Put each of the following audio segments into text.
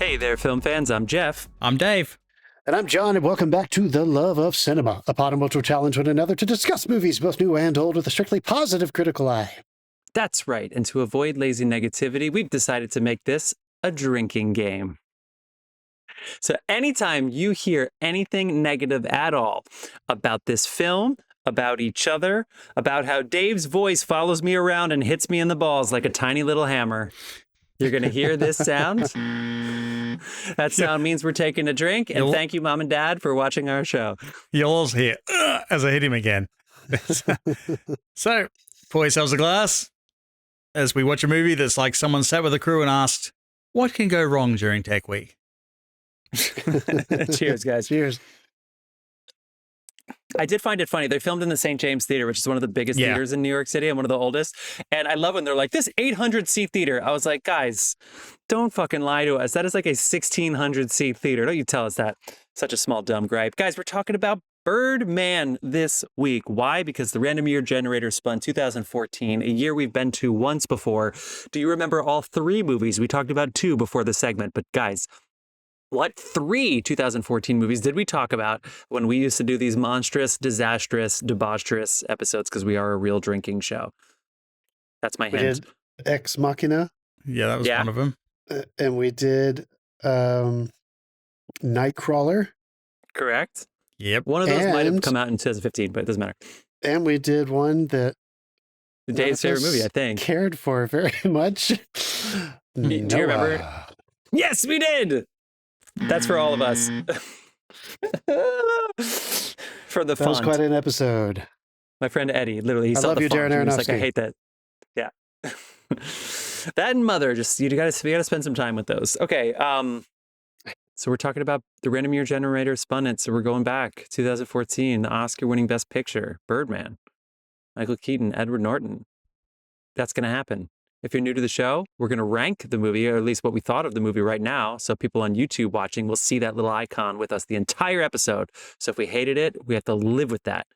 Hey there, film fans. I'm Jeff. I'm Dave. And I'm John, and welcome back to The Love of Cinema, a pod in which we'll challenge one another to discuss movies, both new and old, with a strictly positive critical eye. That's right. And to avoid lazy negativity, we've decided to make this a drinking game. So anytime you hear anything negative at all about this film, about each other, about how Dave's voice follows me around and hits me in the balls like a tiny little hammer, you're going to hear this sound. That sound means we're taking a drink. And thank you, Mom and Dad, for watching our show. You'll also hear, as I hit him again. So, pour yourselves a glass as we watch a movie that's like someone sat with the crew and asked, what can go wrong during Tech Week? Cheers, guys. Cheers. I did find it funny. They filmed in the St. James Theater, which is one of the biggest theaters in New York City and one of the oldest. And I love when they're like, this 800-seat theater. I was like, guys, don't fucking lie to us. That is like a 1,600-seat theater. Don't you tell us that. Such a small, dumb gripe. Guys, we're talking about Birdman this week. Why? Because the random year generator spun 2014, a year we've been to once before. Do you remember all three movies? We talked about two before the segment, but guys, what three 2014 movies did we talk about when we used to do these monstrous, disastrous, debaucherous episodes? Because we are a real drinking show. That's my hint. We did Ex Machina. Yeah, that was one of them. And we did Nightcrawler. Correct. Yep. One of those might have come out in 2015, but it doesn't matter. And we did one that Dave's favorite movie, I think. Cared for very much. Do you remember? Yes, we did. That's for all of us. For the font. That was quite an episode. My friend Eddie, literally, he saw the font. Darren Aronofsky. He's like, I hate that. Yeah. That and Mother, just we gotta spend some time with those. Okay. So we're talking about the random year generator spun it. So we're going back 2014, the Oscar-winning Best Picture, Birdman, Michael Keaton, Edward Norton. That's gonna happen. If you're new to the show, we're going to rank the movie, or at least what we thought of the movie right now. So people on YouTube watching will see that little icon with us the entire episode. So if we hated it, we have to live with that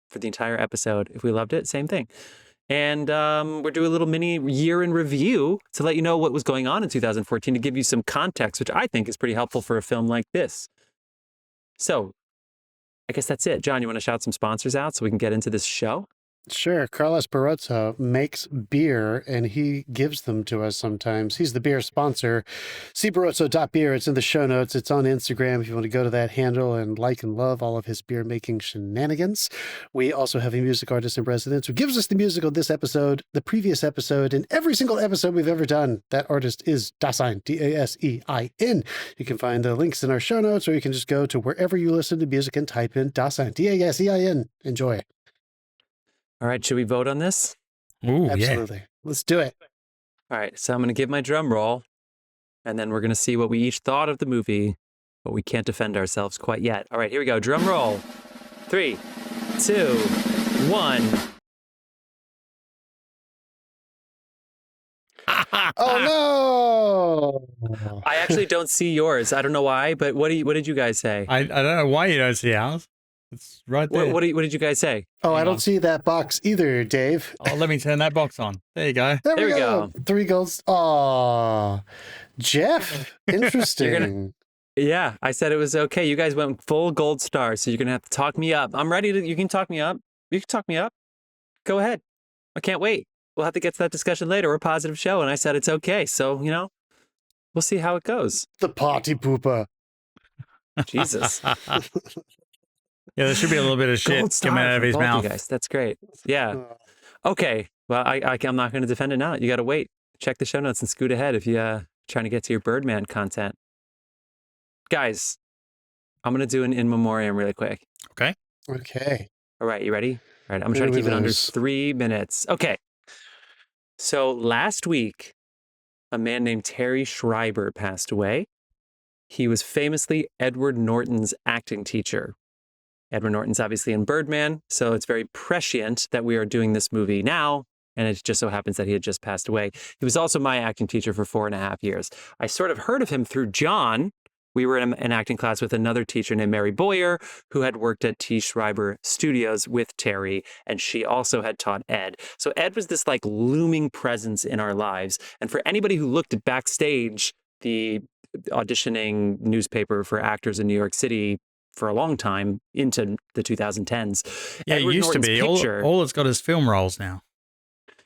for the entire episode. If we loved it, same thing. And we're doing a little mini year in review to let you know what was going on in 2014, to give you some context, which I think is pretty helpful for a film like this. So I guess that's it. John, you want to shout some sponsors out so we can get into this show? Sure. Carlos Barroso makes beer, and he gives them to us sometimes. He's the beer sponsor. See Barroso.beer. It's in the show notes. It's on Instagram if you want to go to that handle and like and love all of his beer-making shenanigans. We also have a music artist in residence who gives us the music of this episode, the previous episode, and every single episode we've ever done. That artist is Dasein, D-A-S-E-I-N. You can find the links in our show notes, or you can just go to wherever you listen to music and type in Dasein, D-A-S-E-I-N. Enjoy. All right, should we vote on this? Ooh, absolutely. Yeah. Let's do it. All right, so I'm going to give my drum roll, and then we're going to see what we each thought of the movie, but we can't defend ourselves quite yet. All right, here we go. Drum roll. 3, 2, 1. Oh, no. I actually don't see yours. I don't know why, but what did you guys say? I don't know why you don't see ours. It's right there. What did you guys say? Oh, I don't see that box either, Dave. Oh, let me turn that box on. There you go. There we go. 3 golds. Oh, Jeff. Interesting. Yeah, I said it was okay. You guys went full gold star, so you're going to have to talk me up. I'm ready to, you can talk me up. You can talk me up. Go ahead. I can't wait. We'll have to get to that discussion later. We're a positive show, and I said it's okay. So, we'll see how it goes. The party pooper. Jesus. Yeah, there should be a little bit of shit coming out of his mouth. Guys. That's great. Yeah. Okay. Well, I'm not going to defend it now. You got to wait. Check the show notes and scoot ahead if you're trying to get to your Birdman content. Guys, I'm going to do an in memoriam really quick. Okay. All right. You ready? All right. I'm trying to keep it under 3 minutes. Okay. So last week, a man named Terry Schreiber passed away. He was famously Edward Norton's acting teacher. Edward Norton's obviously in Birdman, so it's very prescient that we are doing this movie now, and it just so happens that he had just passed away. He was also my acting teacher for 4.5 years. I sort of heard of him through John. We were in an acting class with another teacher named Mary Boyer, who had worked at T. Schreiber Studios with Terry, and she also had taught Ed. So Ed was this looming presence in our lives. And for anybody who looked at backstage, the auditioning newspaper for actors in New York City for a long time into the 2010s. Yeah, Edward it used Norton's to be. picture, All it's got is film rolls now.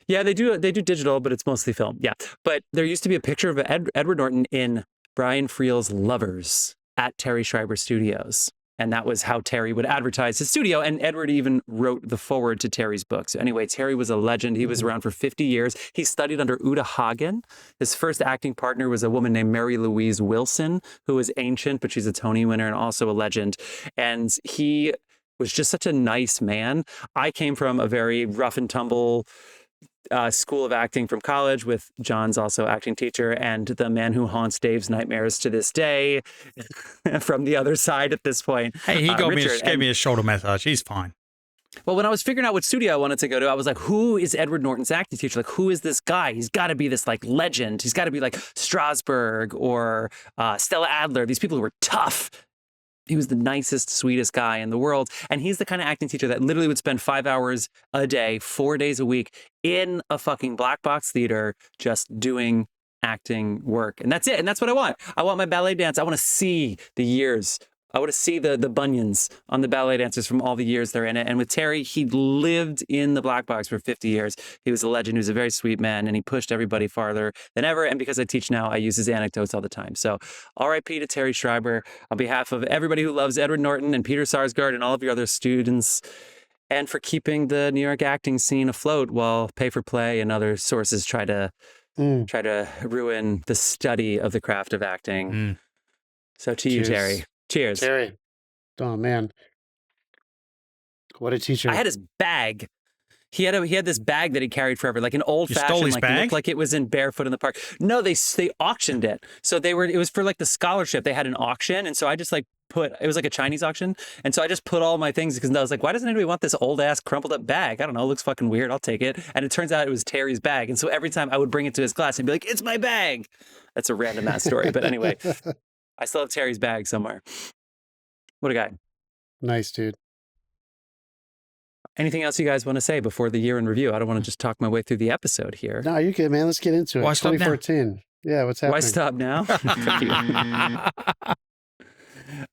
Yeah, they do digital, but it's mostly film. Yeah. But there used to be a picture of Edward Norton in Brian Friel's Lovers at Terry Schreiber Studios. And that was how Terry would advertise his studio. And Edward even wrote the foreword to Terry's book. So anyway, Terry was a legend. He was around for 50 years. He studied under Uta Hagen. His first acting partner was a woman named Mary Louise Wilson, who was ancient, but she's a Tony winner and also a legend. And he was just such a nice man. I came from a very rough and tumble school of acting from college with John's also acting teacher and the man who haunts Dave's nightmares to this day from the other side at this point. Hey, he gave me a shoulder massage. He's fine. Well, when I was figuring out what studio I wanted to go to, I was like, who is Edward Norton's acting teacher? Like, who is this guy? He's got to be this like legend. He's got to be like Strasberg or Stella Adler, these people who were tough. He was the nicest, sweetest guy in the world. And he's the kind of acting teacher that literally would spend 5 hours a day, 4 days a week in a fucking black box theater just doing acting work. And that's it. And that's what I want. I want my ballet dance. I want to see the years. I want to see the bunions on the ballet dancers from all the years they're in it. And with Terry, he lived in the black box for 50 years. He was a legend. He was a very sweet man, and he pushed everybody farther than ever. And because I teach now, I use his anecdotes all the time. So R.I.P. to Terry Schreiber on behalf of everybody who loves Edward Norton and Peter Sarsgaard and all of your other students, and for keeping the New York acting scene afloat while Pay for Play and other sources try to ruin the study of the craft of acting. So to you, Terry. Cheers. Terry. Oh, man. What a teacher. I had his bag. He had this bag that he carried forever, like an old-fashioned, like it looked like it was in Barefoot in the Park. No, they auctioned it. So it was for like the scholarship. They had an auction. And so I just like it was like a Chinese auction. And so I just put all my things because I was like, why doesn't anybody want this old-ass crumpled up bag? I don't know. It looks fucking weird. I'll take it. And it turns out it was Terry's bag. And so every time I would bring it to his class and be like, it's my bag. That's a random ass story. But anyway. I still have Terry's bag somewhere. What a guy. Nice, dude. Anything else you guys want to say before the year in review? I don't want to just talk my way through the episode here. No, you good, man. Let's get into it. Why stop 2014. Yeah, what's happening? Why stop now?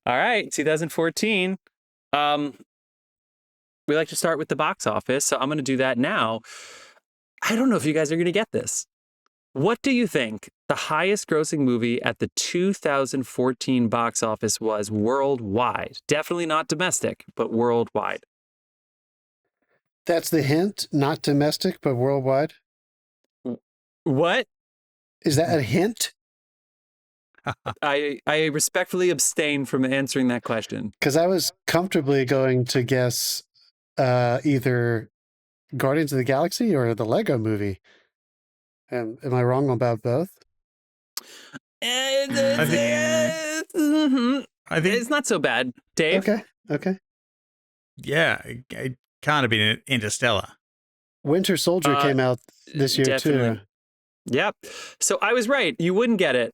All right, 2014. We like to start with the box office, so I'm going to do that now. I don't know if you guys are going to get this. What do you think the highest grossing movie at the 2014 box office was worldwide? Definitely not domestic, but worldwide. That's the hint? Not domestic, but worldwide? What? Is that a hint? I respectfully abstain from answering that question. Because I was comfortably going to guess either Guardians of the Galaxy or the Lego movie. Am I wrong about both? I think it's not so bad, Dave. Okay. Yeah, it can't have been Interstellar. Winter Soldier came out this year definitely. too. Yep. So I was right. You wouldn't get it.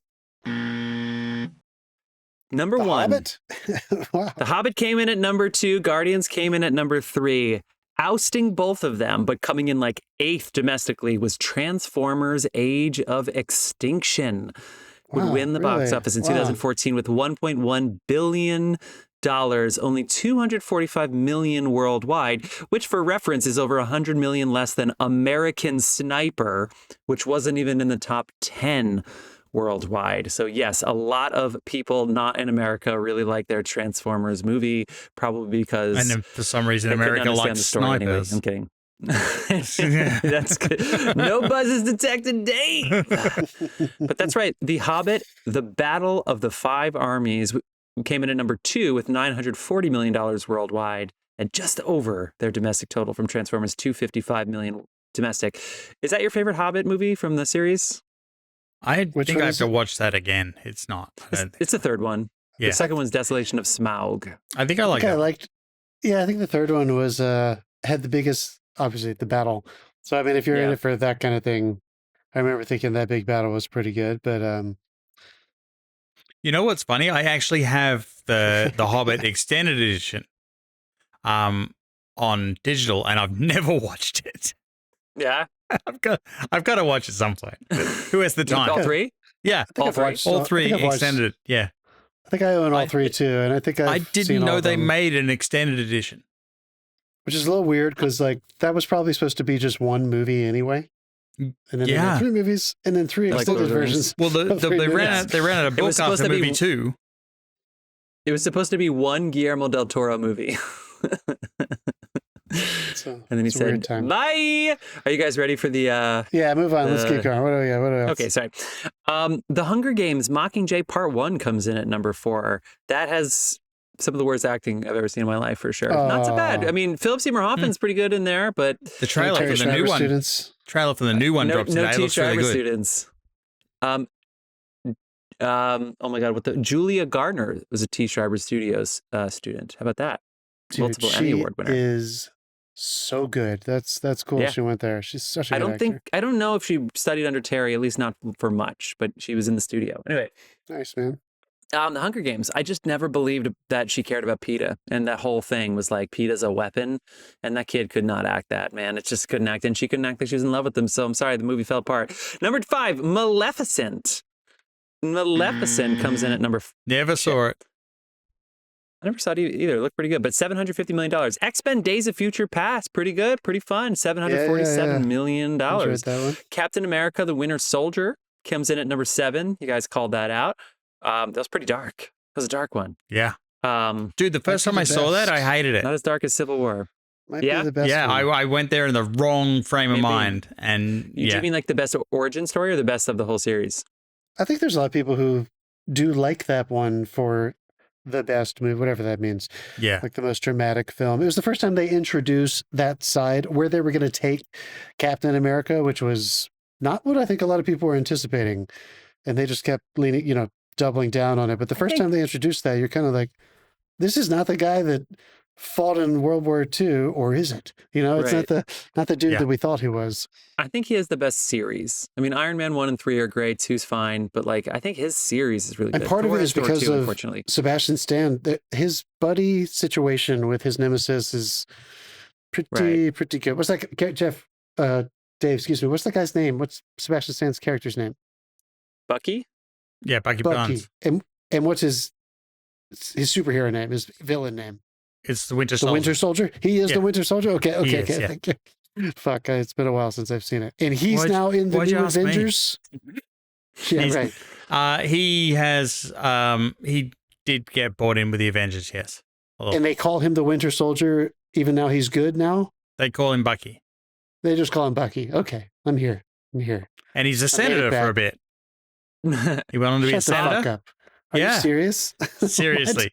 Number one. Hobbit? Wow. The Hobbit came in at number 2. Guardians came in at number 3. Ousting both of them, but coming in like 8th domestically, was Transformers: Age of Extinction. Would win the box office in 2014 with $1.1 billion, only 245 million worldwide, which for reference is over 100 million less than American Sniper, which wasn't even in the top 10 worldwide. So yes, a lot of people not in America really like their Transformers movie, probably because and for some reason America likes snipers. Anyway, I'm kidding. That's good. No buzzes detected, Dave. But that's right. The Hobbit, The Battle of the Five Armies, came in at number 2 with $940 million worldwide and just over their domestic total from Transformers, $255 million domestic. Is that your favorite Hobbit movie from the series? I think I have to watch that again. It's not. It's the third one. Yeah. The second one's Desolation of Smaug. I think I like it. Yeah, I think the third one was had the biggest, obviously, the battle. So, I mean, if you're in it for that kind of thing, I remember thinking that big battle was pretty good. But you know what's funny? I actually have the Hobbit extended edition on digital, and I've never watched it. Yeah. I've got to watch it some point. Who has the time? All 3? Yeah, I think all three extended. Yeah, I think I own all three too, and I think I didn't know they made an extended edition, which is a little weird because like that was probably supposed to be just one movie anyway. And then they made 3 movies, and then 3 extended versions. Well, they ran out of book after movie 2. It was supposed to be one Guillermo del Toro movie. And then he said, bye! Are you guys ready for the... yeah, move on. Let's keep going. What do we got? Okay, sorry. The Hunger Games Mockingjay Part 1 comes in at number 4. That has some of the worst acting I've ever seen in my life, for sure. Not so bad. I mean, Philip Seymour Hoffman's pretty good in there, but... The trailer for the new one... Trailer for the new one dropped today. It looks really good. Students. Oh my God, Julia Gardner was a T. Schreiber Studios student. How about that? Dude, multiple Emmy Award winner. Is so good. That's cool. Yeah. She went there. She's such a good actor. I don't know if she studied under Terry, at least not for much, but she was in the studio. Anyway. Nice, man. The Hunger Games. I just never believed that she cared about PETA, and that whole thing was like PETA's a weapon, and that kid could not act that, man. It just couldn't act, and she couldn't act like she was in love with him. So I'm sorry, the movie fell apart. Number 5, Maleficent. Maleficent comes in at number. Never saw it. I never saw it either. It looked pretty good, but $750 million. X-Men: Days of Future Past, pretty good, pretty fun. $747 million. That one. Captain America: The Winter Soldier comes in at number 7. You guys called that out. That was pretty dark. That was a dark one. Yeah. Dude, the first time I saw that, I hated it. Not as dark as Civil War. Might be the best one. I went there in the wrong frame of mind. And Do you mean like the best origin story or the best of the whole series? I think there's a lot of people who do like that one for the best movie, whatever that means. Yeah. Like the most dramatic film. It was the first time they introduced that side where they were going to take Captain America, which was not what I think a lot of people were anticipating. And they just kept leaning, doubling down on it. But the first time they introduced that, you're kind of like, this is not the guy that fought in World War II, or is it? It's not the dude that we thought he was. I think he has the best series. I mean, Iron Man 1 and 3 are great. 2's fine, but I think his series is really good. And part of it is because of Sebastian Stan. His buddy situation with his nemesis is pretty good. What's that, Dave, excuse me. What's that guy's name? What's Sebastian Stan's character's name? Bucky? Yeah, Bucky Barnes. And what's his superhero name, his villain name? It's the Winter Soldier. The Winter Soldier? He is the Winter Soldier? Okay. Thank you. Fuck, it's been a while since I've seen it. And he's now in the new Avengers? Yeah, right. He has, he did get brought in with the Avengers, yes. And they call him the Winter Soldier, even now he's good now? They call him Bucky. They just call him Bucky. Okay, I'm here. And he's a senator for a bit. He went on to be a senator? Shut the fuck up. Are you serious? Seriously.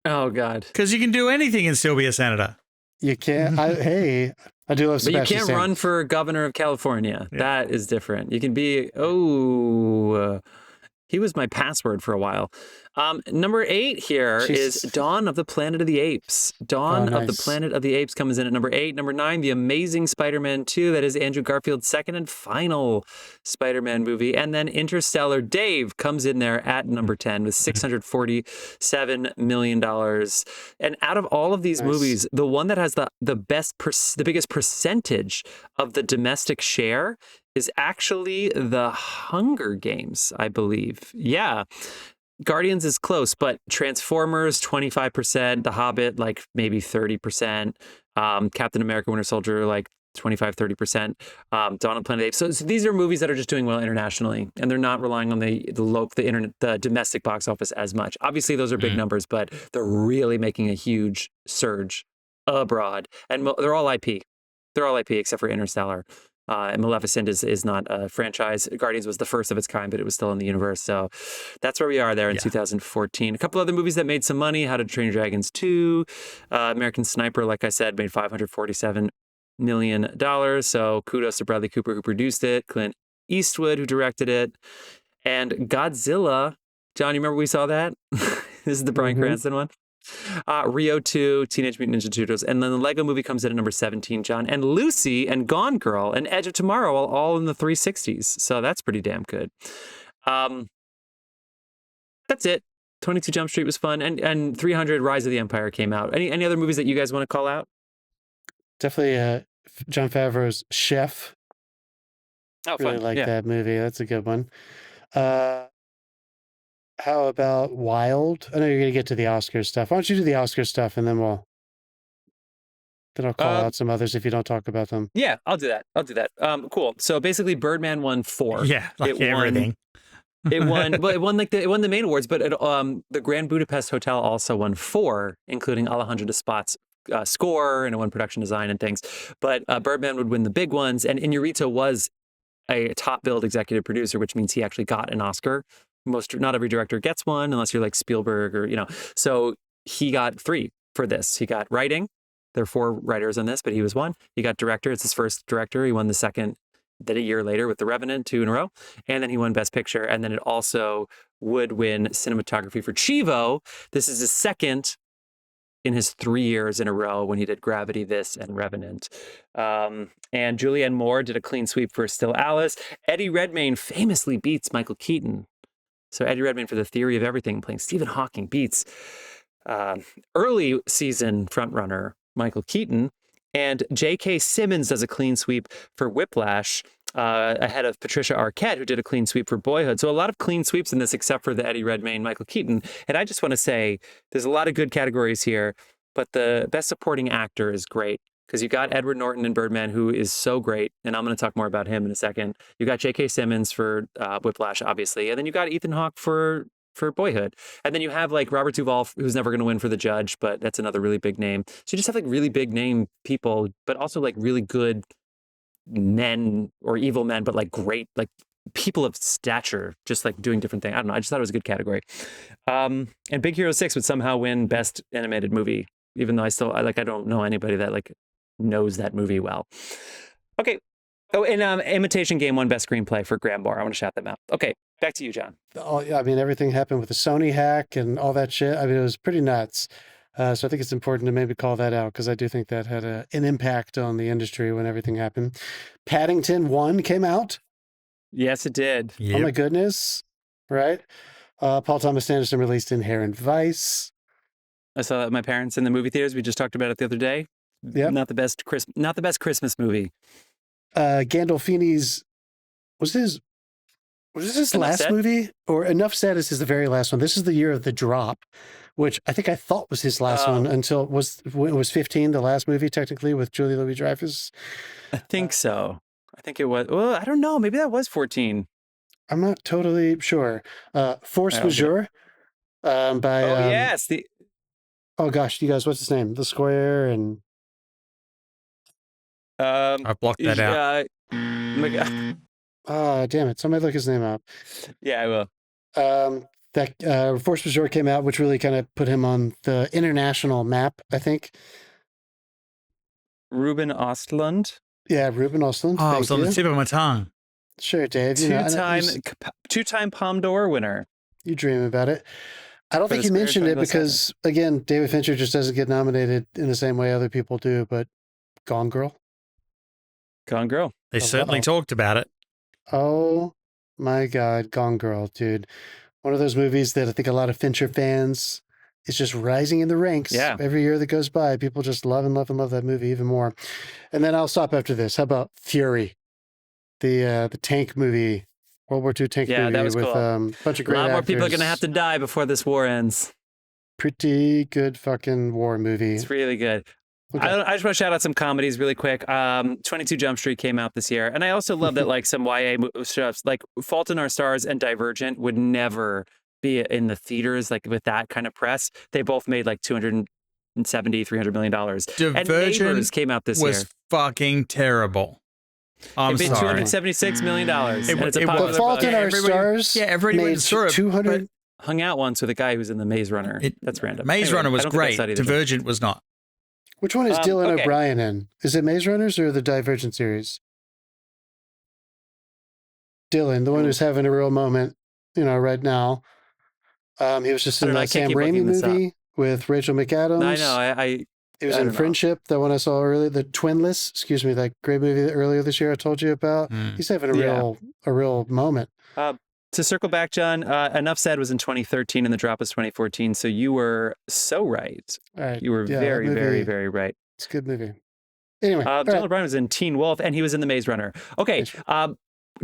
Oh, God. Because you can do anything and still be a senator. You can't. I do love Sebastian But you can't run for governor of California. Yeah. That is different. You can be, he was my password for a while. Number 8 here is Dawn of the Planet of the Apes. Dawn of the Planet of the Apes comes in at number 8. Number 9, The Amazing Spider-Man 2. That is Andrew Garfield's second and final Spider-Man movie. And then Interstellar, Dave, comes in there at number 10 with $647 million. And out of all of these movies, the one that has the biggest percentage of the domestic share is actually The Hunger Games, I believe. Yeah. Guardians is close, but Transformers, 25%, The Hobbit, maybe 30%, Captain America, Winter Soldier, 25-30%, Dawn of the Planet of the Apes. So these are movies that are just doing well internationally, and they're not relying on the domestic box office as much. Obviously, those are big numbers, but they're really making a huge surge abroad, and they're all IP. They're all IP except for Interstellar. And Maleficent is not a franchise. Guardians was the first of its kind, but it was still in the universe. So that's where we are there in 2014. A couple other movies that made some money. How to Train Your Dragons 2. American Sniper, like I said, made $547 million. So kudos to Bradley Cooper, who produced it. Clint Eastwood, who directed it. And Godzilla. John, you remember we saw that? This is the Bryan Cranston one. Rio 2, Teenage Mutant Ninja Turtles, and then the Lego Movie comes in at number 17, John, and Lucy and Gone Girl and Edge of Tomorrow all in the 360s. So that's pretty damn good. That's it. 22 Jump Street was fun, and 300 Rise of the Empire came out. Any other movies that you guys want to call out? Definitely Jon Favreau's Chef. Oh, really fun. like that movie. That's a good one. How about Wild? I know you're going to get to the Oscars stuff. Why don't you do the Oscars stuff, and then I'll call out some others if you don't talk about them. Yeah, I'll do that. Cool. So basically, Birdman won 4. Yeah, like everything. It won the main awards, but the Grand Budapest Hotel also won 4, including Alejandro Despot's score, and it won production design and things. But Birdman would win the big ones, and Iñárritu was a top-billed executive producer, which means he actually got an Oscar. Not every director gets one, unless you're like Spielberg or So he got 3 for this. He got writing. There are 4 writers on this, but he was 1. He got director. It's his first director. He won the second. Then a year later with The Revenant, 2 in a row. And then he won Best Picture. And then it also would win cinematography for Chivo. This is his second in his 3 years in a row when he did Gravity, this, and Revenant. And Julianne Moore did a clean sweep for Still Alice. Eddie Redmayne famously beats Michael Keaton. So Eddie Redmayne for The Theory of Everything, playing Stephen Hawking, beats early season frontrunner Michael Keaton. And J.K. Simmons does a clean sweep for Whiplash ahead of Patricia Arquette, who did a clean sweep for Boyhood. So a lot of clean sweeps in this, except for the Eddie Redmayne, Michael Keaton. And I just want to say there's a lot of good categories here, but the Best Supporting Actor is great because you got Edward Norton in Birdman, who is so great. And I'm going to talk more about him in a second. You got J.K. Simmons for Whiplash, obviously. And then you got Ethan Hawke for Boyhood. And then you have like Robert Duvall, who's never going to win for The Judge, but that's another really big name. So you just have like really big name people, but also like really good men or evil men, but like great, like people of stature, just like doing different things. I don't know. I just thought it was a good category. And Big Hero 6 would somehow win Best Animated Movie, even though I don't know anybody that like knows that movie well. Okay. Oh, and Imitation Game won Best Screenplay for Graham Barr. I want to shout them out. Okay. Back to you, John. I mean, everything happened with the Sony hack and all that shit. I mean, it was pretty nuts. So I think it's important to maybe call that out because I do think that had an impact on the industry when everything happened. Paddington 1 came out. Yes, it did. Yep. Oh, my goodness. Right? Paul Thomas Anderson released Inherent Vice. I saw that with my parents in the movie theaters. We just talked about it the other day. Yep. Not the best Christmas movie. Gandolfini's... Was this his last movie? Or Enough Said is the very last one. This is the year of The Drop, which I think I thought was his last one until it was 15, the last movie, technically, with Julia Louis-Dreyfus. I think so. I think it was. Well, I don't know. Maybe that was 14. I'm not totally sure. Force Majeure by... yes. Oh, gosh, you guys, what's his name? The Square and... I blocked that out. Damn it. Somebody look his name up. Yeah, I will. Force Majeure came out, which really kind of put him on the international map, I think. Ruben Östlund. Yeah, Ruben Östlund. Oh, it was on the tip of my tongue. Sure, Dave. Two-time Palme d'Or winner. You dream about it. I don't think you mentioned it because, again, David Fincher just doesn't get nominated in the same way other people do, but Gone Girl. Gone Girl. They certainly talked about it. Oh, my God. Gone Girl, dude. One of those movies that I think a lot of Fincher fans is just rising in the ranks. Yeah. Every year that goes by, people just love and love and love that movie even more. And then I'll stop after this. How about Fury? The tank movie, World War II tank movie that was with cool. A bunch of great actors. A lot more people are going to have to die before this war ends. Pretty good fucking war movie. It's really good. Okay. I just want to shout out some comedies really quick. 22 Jump Street came out this year. And I also love that like some YA stuff, like Fault in Our Stars and Divergent would never be in the theaters like with that kind of press. They both made like $270, $300 million. Divergent and Neighbors came out this year. Was fucking terrible. It made $276 million. It's a popular Fault in Our Stars. Yeah, everybody went through it. 200. Hung out once with a guy who's in the Maze Runner. That's random. Maze Runner was great. Divergent was not. Which one is Dylan O'Brien in? Is it Maze Runners or the Divergent series? Dylan, the one who's having a real moment, right now. He was just in that Sam Raimi movie with Rachel McAdams. I know. He was in Friendship, that one I saw earlier, the Twinless, that great movie earlier this year I told you about. He's having a real moment. To circle back, John, Enough Said was in 2013 and The Drop was 2014. So you were so right. Right. You were very, very, very right. It's a good movie. Anyway. Dylan O'Brien was in Teen Wolf and he was in The Maze Runner. Okay.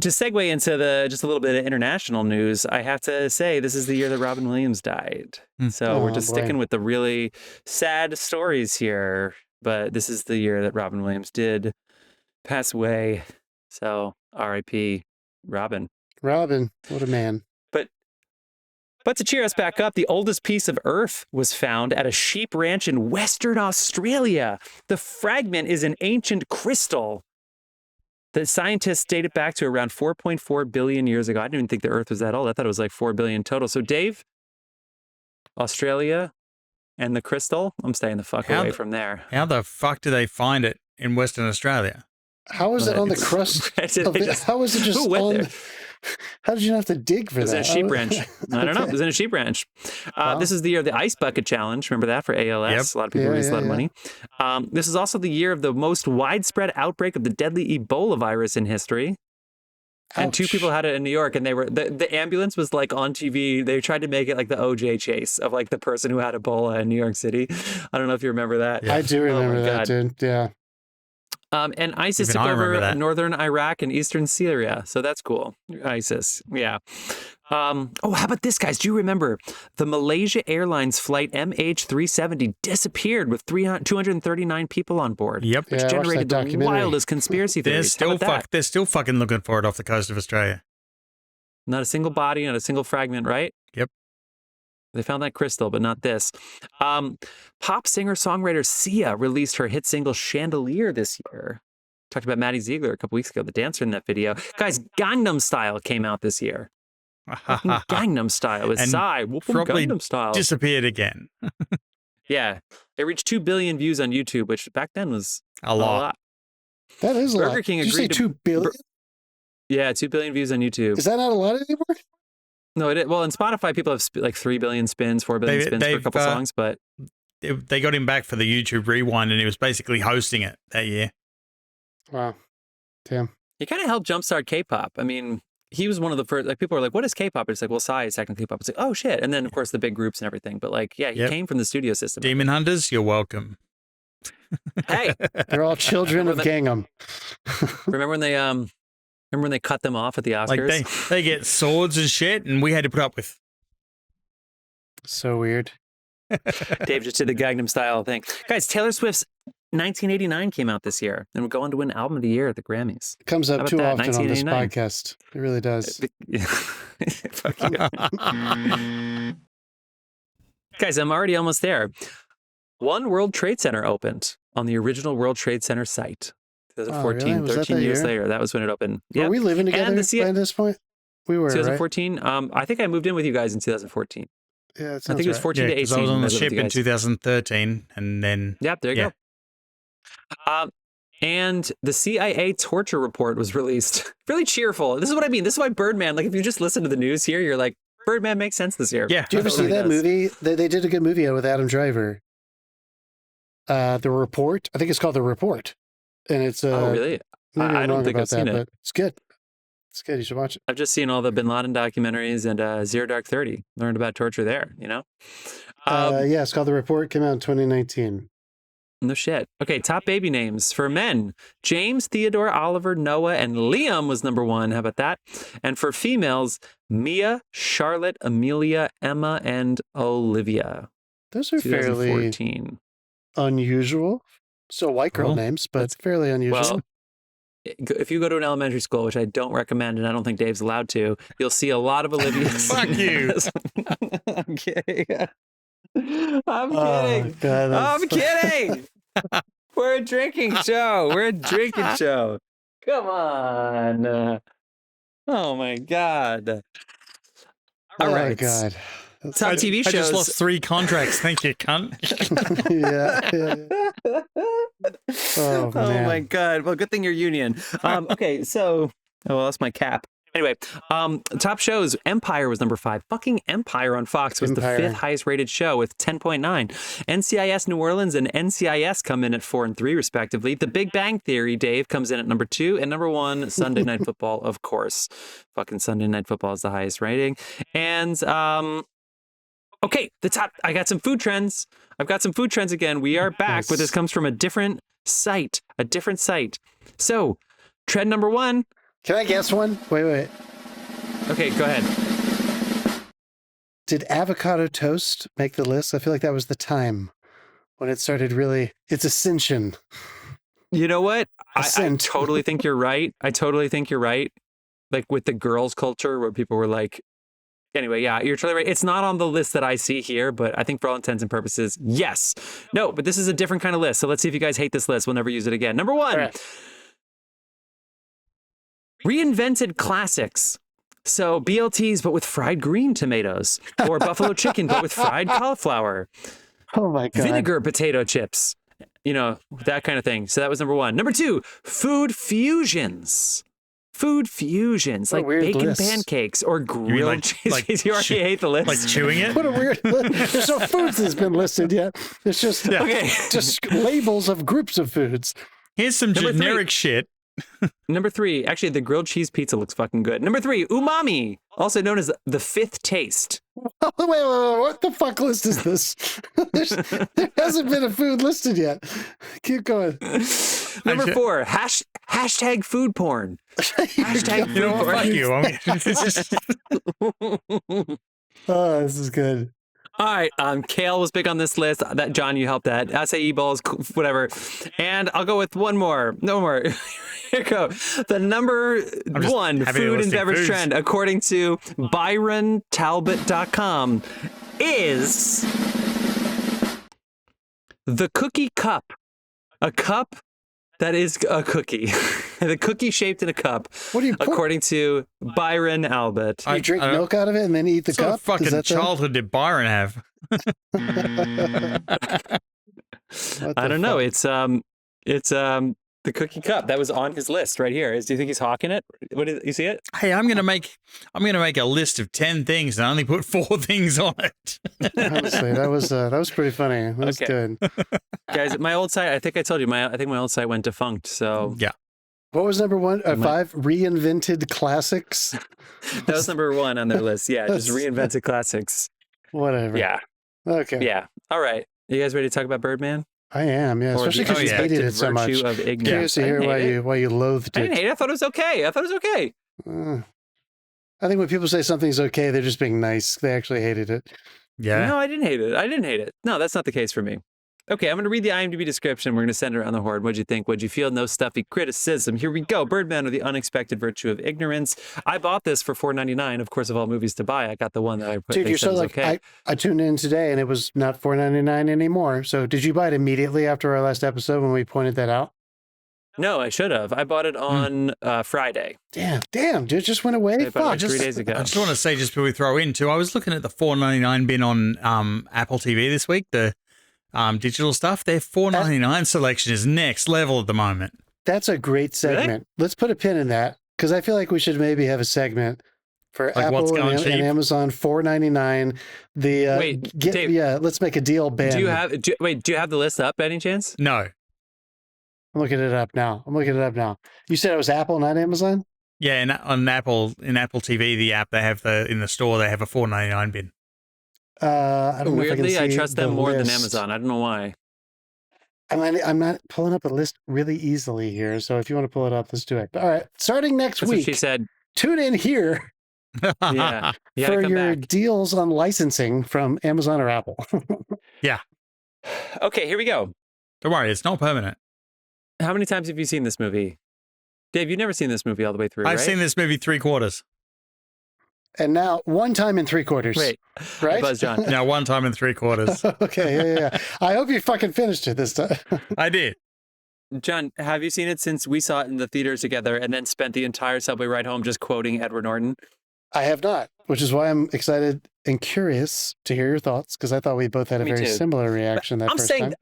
to segue into just a little bit of international news, I have to say this is the year that Robin Williams died. So we're just sticking with the really sad stories here. But this is the year that Robin Williams did pass away. So R.I.P. Robin. Robin, what a man. But to cheer us back up, the oldest piece of Earth was found at a sheep ranch in Western Australia. The fragment is an ancient crystal. The scientists date it back to around 4.4 billion years ago. I didn't even think the Earth was that old. I thought it was like 4 billion total. So Dave, Australia and the crystal, I'm staying the fuck away from there. How the fuck do they find it in Western Australia? How is it on the crust? How is it just on? There? How did you not have to dig for that? It was in a sheep ranch. I don't know. It was in a sheep ranch. This is the year of the Ice Bucket Challenge. Remember that for ALS? Yep. A lot of people raised a lot of money. This is also the year of the most widespread outbreak of the deadly Ebola virus in history. Ouch. And 2 people had it in New York, and they were the ambulance was like on TV. They tried to make it like the OJ chase of like the person who had Ebola in New York City. I don't know if you remember that. Yeah. I do remember that, dude. Yeah. And ISIS took over northern Iraq and eastern Syria. So that's cool. ISIS. Yeah. How about this, guys? Do you remember the Malaysia Airlines flight MH370 disappeared with 239 people on board? Yep. Which generated the wildest conspiracy theories. They're still fucking looking for it off the coast of Australia. Not a single body, not a single fragment, right? Yep. They found that crystal, but not this. Pop singer-songwriter Sia released her hit single Chandelier this year. Talked about Maddie Ziegler a couple weeks ago, the dancer in that video. Guys, Gangnam Style came out this year. Gangnam Style with Psy. Probably Gangnam Style disappeared again. Yeah. It reached 2 billion views on YouTube, which back then was a lot. That is a lot. Burger King agreed. Did you say 2 billion? Yeah, 2 billion views on YouTube. Is that not a lot anymore? No, well, in Spotify, people have like 3 billion spins, 4 billion spins for a couple songs, but they got him back for the YouTube rewind, and he was basically hosting it that year. Wow, damn! He kind of helped jumpstart K-pop. I mean, he was one of the first. Like, people were like, "What is K-pop?" It's like, "Well, Psy is technically K-pop." It's like, "Oh shit!" And then of course the big groups and everything. But like, yeah, he came from the studio system. Demon Hunters, you're welcome. Hey, they're all children of Gangnam. Remember when they cut them off at the Oscars? Like they get swords and shit, and we had to put up with. So weird. Dave just did the Gangnam Style thing. Guys, Taylor Swift's 1989 came out this year, and we're going to win Album of the Year at the Grammys. It comes up too often on this podcast. It really does. Fuck you. Guys, I'm already almost there. One World Trade Center opened on the original World Trade Center site. 2014, really? 13 years later. That was when it opened. Were we living together by this point? We were, 2014. Right? I think I moved in with you guys in 2014. Yeah, I think it was 14 to 18. I was on the ship in 2013, and then... Yep, there you go. And the CIA torture report was released. Really cheerful. This is what I mean. This is why Birdman, like if you just listen to the news here, you're like, Birdman makes sense this year. Yeah. Do you ever see that movie? They did a good movie with Adam Driver. The Report. I think it's called The Report. And it's oh really? I don't think I've seen it. But it's good. It's good. You should watch it. I've just seen all the Bin Laden documentaries and Zero Dark 30. Learned about torture there. You know. Yeah, it's called The Report. Came out in 2019. No shit. Okay, top baby names for men: James, Theodore, Oliver, Noah, and Liam was number 1. How about that? And for females, Mia, Charlotte, Amelia, Emma, and Olivia. Those are fairly unusual. So white girl names, but it's fairly unusual. Well, if you go to an elementary school, which I don't recommend, and I don't think Dave's allowed to, you'll see a lot of Olivia's. Fuck you. I'm kidding. I'm kidding. God, I'm kidding. We're a drinking show. We're a drinking show. Come on. Oh my God. All right. God. Top TV shows. I just lost 3 contracts. Thank you, cunt. Yeah. Oh my God. Well, good thing you're union. Okay, so I lost my cap. Anyway, top shows. Empire was number 5. Fucking Empire on Fox was the 5th highest rated show with 10.9. NCIS New Orleans and NCIS come in at 4 and 3 respectively. The Big Bang Theory, Dave, comes in at number 2, and number 1, Sunday Night Football, of course. Fucking Sunday Night Football is the highest rating. And okay, I got some food trends. I've got some food trends again. We are back, but this comes from a different site. So, trend number 1, Can I guess one? Wait. Okay, go ahead. Did avocado toast make the list? I feel like that was the time when it started really, its ascension. You know what? I totally think you're right. Like with the girls culture where people were like, anyway, yeah, you're totally right. It's not on the list that I see here, but I think for all intents and purposes, yes. No, but this is a different kind of list. So let's see if you guys hate this list. We'll never use it again. Number 1, right. Reinvented classics. So BLTs, but with fried green tomatoes, or buffalo chicken, but with fried cauliflower. Oh my God. Vinegar potato chips, that kind of thing. So that was number 1. Number 2, food fusions. Like bacon pancakes or grilled cheese. You already hate the list. Like chewing it? What a weird list. There's no foods that's been listed yet. It's just, just labels of groups of foods. Here's some generic shit. Number 3, actually, the grilled cheese pizza looks fucking good. Number 3, umami, also known as the 5th taste. Wait, what the fuck list is this? There hasn't been a food listed yet. Keep going. Number 4, hashtag food porn. Hashtag food porn. Fuck you. Oh, this is good. All right, kale was big on this list. That John, you helped that. Acai bowls, whatever. And I'll go with one more. No more. Here you go. The number 1 food and beverage trend, according to ByronTalbot.com, is the cookie cup. A cup that is a cookie. The cookie shaped in a cup. What do you according to Byron Albert. You drink milk out of it and then eat the cup? What fucking childhood did Byron have? I don't know. It's the cookie cup that was on his list right here. Do you think he's hawking it? You see it? Hey, I'm gonna make a list of 10 things and I only put 4 things on it. Honestly, that was pretty funny. That was good. Guys, my old site, I think I told you, I think my old site went defunct. So yeah. What was number 1? 5 reinvented classics. That was number 1 on their list. Yeah, just reinvented classics. Whatever. Yeah. Okay. Yeah. All right. You guys ready to talk about Birdman? I am. Yeah, especially because you hated it so much. Curious to hear why you loathed it. I didn't hate it. I thought it was okay. I think when people say something's okay, they're just being nice. They actually hated it. Yeah. No, I didn't hate it. No, that's not the case for me. Okay, I'm going to read the IMDb description. We're going to send it around the horn. What'd you think? What'd you feel? No stuffy criticism. Here we go. Birdman, or the unexpected virtue of ignorance. I bought this for $4.99. Of course, of all movies to buy, I got the one that I put. Dude, you're so like, okay. I tuned in today and it was not $4.99 anymore. So did you buy it immediately after our last episode when we pointed that out? No, I should have. I bought it on Friday. Damn, dude, it just went away. Fuck. 3 days ago. I just want to say, just before we throw in too, I was looking at the $4.99 bin on Apple TV this week. The digital stuff, their $4.99 selection is next level at the moment. That's a great segment. Really? Let's put a pin in that because I feel like we should maybe have a segment for like Apple and Amazon. $4.99. Dave, let's make a deal. Ben, do you have the list up by any chance? No. I'm looking it up now. You said it was Apple, not Amazon? Yeah, in Apple TV, the app they have in the store, they have a $4.99 bin. I don't Weirdly, know if I trust them more list. than Amazon. I don't know why. I'm not pulling up a list really easily here. So if you want to pull it up, let's do it. All right. Starting next week, what she said. Tune in here. Yeah. For your deals on licensing from Amazon or Apple. Yeah. Okay, here we go. Don't worry, it's not permanent. How many times have you seen this movie? Dave, you've never seen this movie all the way through, I've seen this movie 3/4. And now 1 time in 3/4. Wait, right? Buzz John. Now 1 time in 3/4. Okay, yeah. I hope you fucking finished it this time. I did. John, have you seen it since we saw it in the theaters together and then spent the entire subway ride home just quoting Edward Norton? I have not, which is why I'm excited and curious to hear your thoughts because I thought we both had a very similar reaction that first time.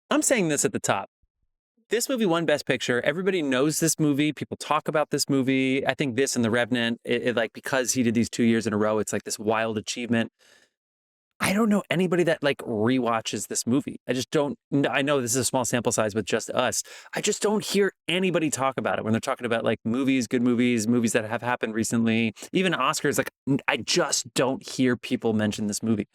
I'm saying this at the top. This movie won Best Picture. Everybody knows this movie. People talk about this movie. I think this and The Revenant, it because he did these 2 years in a row, it's like this wild achievement. I don't know anybody that like rewatches this movie. I just don't. I know this is a small sample size with just us. I just don't hear anybody talk about it when they're talking about like movies, good movies that have happened recently, even Oscars. Like I just don't hear people mention this movie.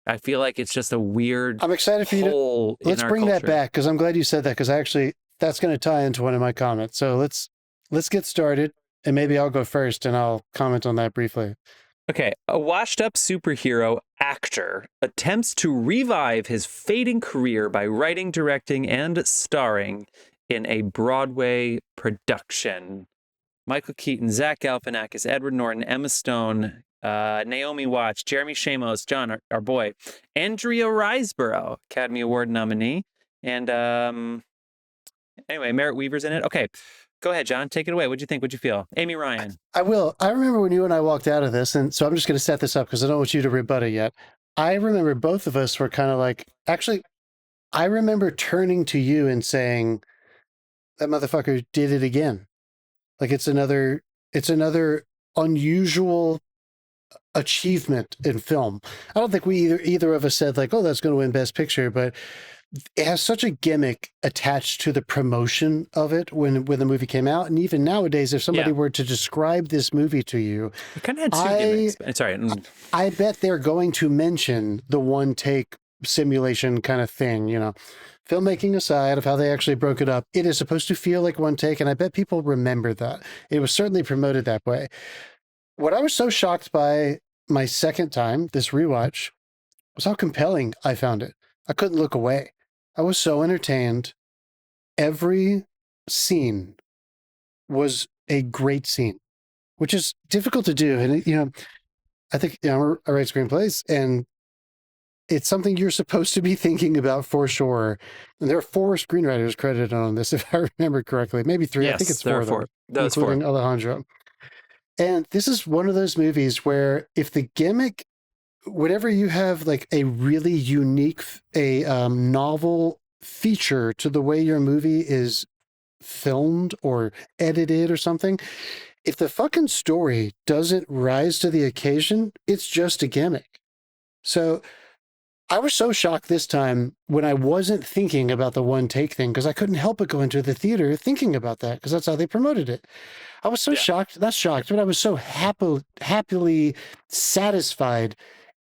I feel like it's just a weird. I'm excited for you to. Let's bring that back because I'm glad you said that because actually that's going to tie into one of my comments. So let's get started. And maybe I'll go first and I'll comment on that briefly. Okay, a washed-up superhero actor attempts to revive his fading career by writing, directing, and starring in a Broadway production. Michael Keaton, Zach Galifanakis, Edward Norton, Emma Stone, Naomi Watts, Jeremy Shamos, John, our boy, Andrea Riseborough, Academy Award nominee, and anyway, Merritt Weaver's in it. Okay. Go ahead, John. Take it away. What'd you think? What'd you feel? Amy Ryan. I will. I remember when you and I walked out of this, and so I'm just going to set this up because I don't want you to rebut it yet. I remember both of us were kind of like, actually, I remember turning to you and saying, that motherfucker did it again. Like it's another unusual achievement in film. I don't think either of us said like, oh, that's going to win Best Picture, but it has such a gimmick attached to the promotion of it when the movie came out. And even nowadays, if somebody were to describe this movie to you, it kind of had two gimmicks. Sorry. I bet they're going to mention the one take simulation kind of thing, you know, filmmaking aside of how they actually broke it up. It is supposed to feel like one take. And I bet people remember that. It was certainly promoted that way. What I was so shocked by my second time, this rewatch, was how compelling I found it. I couldn't look away. I was so entertained. Every scene was a great scene, which is difficult to do. And, you know, I think, you know, I write screenplays and it's something you're supposed to be thinking about for sure. And there are 4 screenwriters credited on this, if I remember correctly. Maybe 3. Yes, I think it's 4. There are 4. Those including 4. Alejandro. And this is one of those movies where if the gimmick, whenever you have like a really unique, novel feature to the way your movie is filmed or edited or something, if the fucking story doesn't rise to the occasion, it's just a gimmick. So I was so shocked this time when I wasn't thinking about the one take thing because I couldn't help but go into the theater thinking about that because that's how they promoted it. I was so shocked, not shocked, but I was so happily satisfied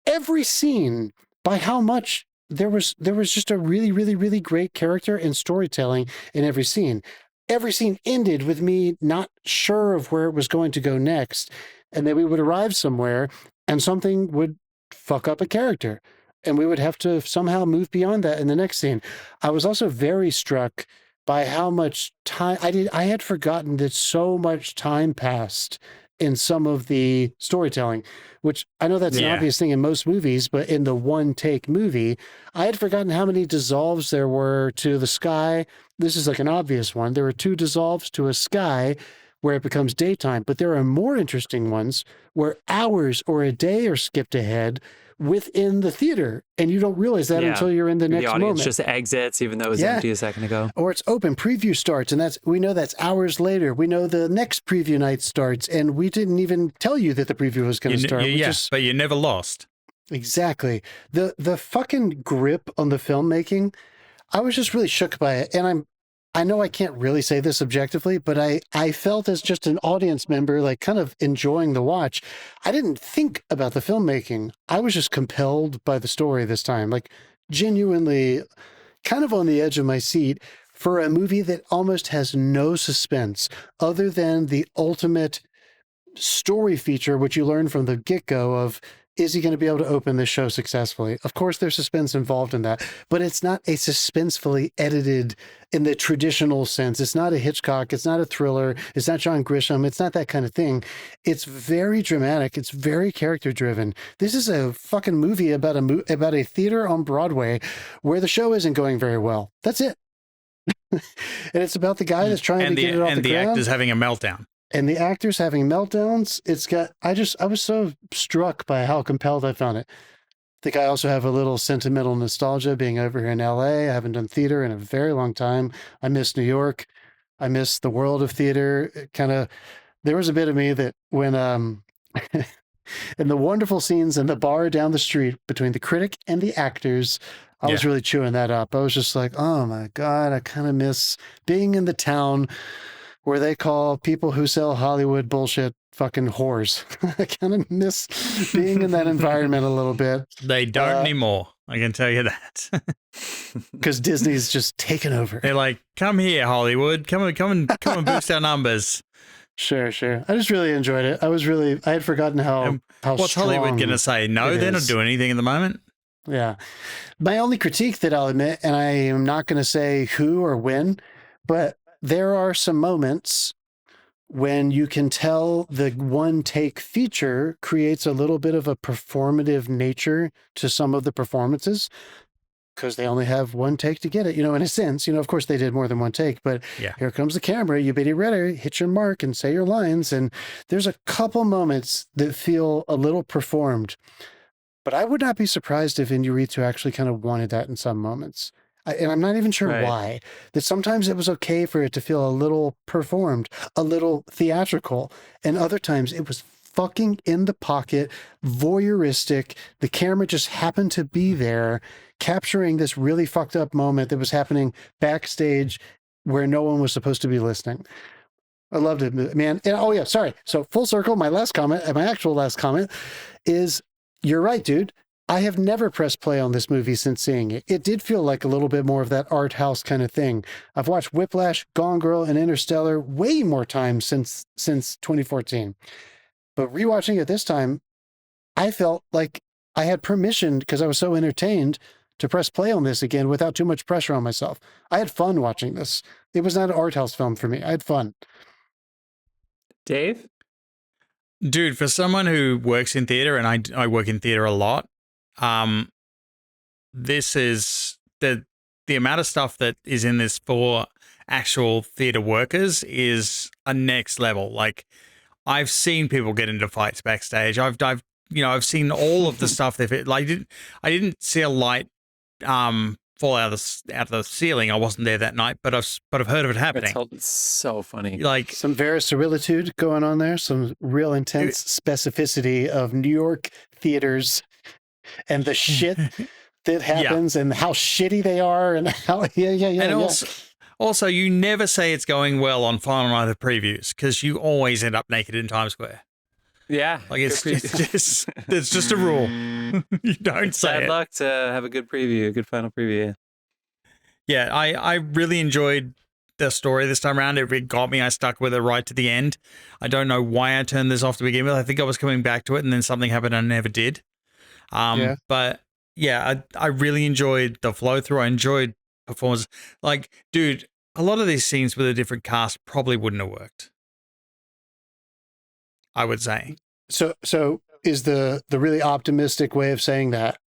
every scene by how much there was just a really, really, really great character and storytelling in every scene. Every scene ended with me not sure of where it was going to go next. And then we would arrive somewhere and something would fuck up a character. And we would have to somehow move beyond that in the next scene. I was also very struck by how much time I had forgotten that so much time passed in some of the storytelling, which I know that's an obvious thing in most movies, but in the one take movie, I had forgotten how many dissolves there were to the sky. This is like an obvious one. There were 2 dissolves to a sky where it becomes daytime, but there are more interesting ones where hours or a day are skipped ahead within the theater, and you don't realize that until you're in the next moment. The audience just exits, even though it was empty a second ago. Or it's open, preview starts, and we know that's hours later. We know the next preview night starts, and we didn't even tell you that the preview was going to start. But you never lost. Exactly. The fucking grip on the filmmaking, I was just really shook by it, and I know I can't really say this objectively, but I felt as just an audience member, like kind of enjoying the watch. I didn't think about the filmmaking. I was just compelled by the story this time, like genuinely kind of on the edge of my seat for a movie that almost has no suspense other than the ultimate story feature, which you learn from the get-go of, is he going to be able to open this show successfully? Of course, there's suspense involved in that, but it's not a suspensefully edited in the traditional sense. It's not a Hitchcock. It's not a thriller. It's not John Grisham. It's not that kind of thing. It's very dramatic. It's very character driven. This is a fucking movie about a theater on Broadway where the show isn't going very well. That's it. And it's about the guy that's trying to get it off the ground. And the actor's having a meltdown. And the actors having meltdowns. I was so struck by how compelled I found it. I think I also have a little sentimental nostalgia being over here in LA. I haven't done theater in a very long time. I miss New York. I miss the world of theater. There was a bit of me that when, in the wonderful scenes in the bar down the street between the critic and the actors, I was really chewing that up. I was just like, oh my God, I kind of miss being in the town where they call people who sell Hollywood bullshit fucking whores. I kind of miss being in that environment a little bit. They don't anymore. I can tell you that. Because Disney's just taken over. They're like, come here, Hollywood. Come and boost our numbers. Sure. I just really enjoyed it. I had forgotten how what's Hollywood going to say? No, they're not doing anything at the moment. Yeah. My only critique that I'll admit, and I am not going to say who or when, but there are some moments when you can tell the one take feature creates a little bit of a performative nature to some of the performances because they only have one take to get it, in a sense. Of course they did more than one take, but here comes the camera, you be ready, hit your mark and say your lines. And there's a couple moments that feel a little performed. But I would not be surprised if Iñárritu actually kind of wanted that in some moments. And I'm not even sure why. That sometimes it was okay for it to feel a little performed, a little theatrical. And other times it was fucking in the pocket, voyeuristic. The camera just happened to be there, capturing this really fucked up moment that was happening backstage where no one was supposed to be listening. I loved it, man. And, sorry. So full circle, my actual last comment is, you're right, dude. I have never pressed play on this movie since seeing it. It did feel like a little bit more of that art house kind of thing. I've watched Whiplash, Gone Girl, and Interstellar way more times since 2014. But rewatching it this time, I felt like I had permission, because I was so entertained, to press play on this again without too much pressure on myself. I had fun watching this. It was not an art house film for me. I had fun. Dave? Dude, for someone who works in theater, and I work in theater a lot, this is the amount of stuff that is in this for actual theater workers is a next level. Like, I've seen people get into fights backstage. I've seen all of the stuff they've like. I didn't see a light fall out of the ceiling. I wasn't there that night, but I've heard of it happening. It's so funny. Like some verisimilitude going on there, some real intense specificity of New York theaters and the shit that happens and how shitty they are and how Also, you never say it's going well on final night of previews because you always end up naked in Times Square. Yeah, like it's just a rule. You don't say Bad luck to have a good preview, a good final preview. Yeah, I really enjoyed the story this time around. It got me. I stuck with it right to the end. I don't know why I turned this off to begin with. I think I was coming back to it, and then something happened and I never did. But yeah, I really enjoyed the flow through. I enjoyed performances. Like, dude, a lot of these scenes with a different cast probably wouldn't have worked, I would say. So is the really optimistic way of saying that,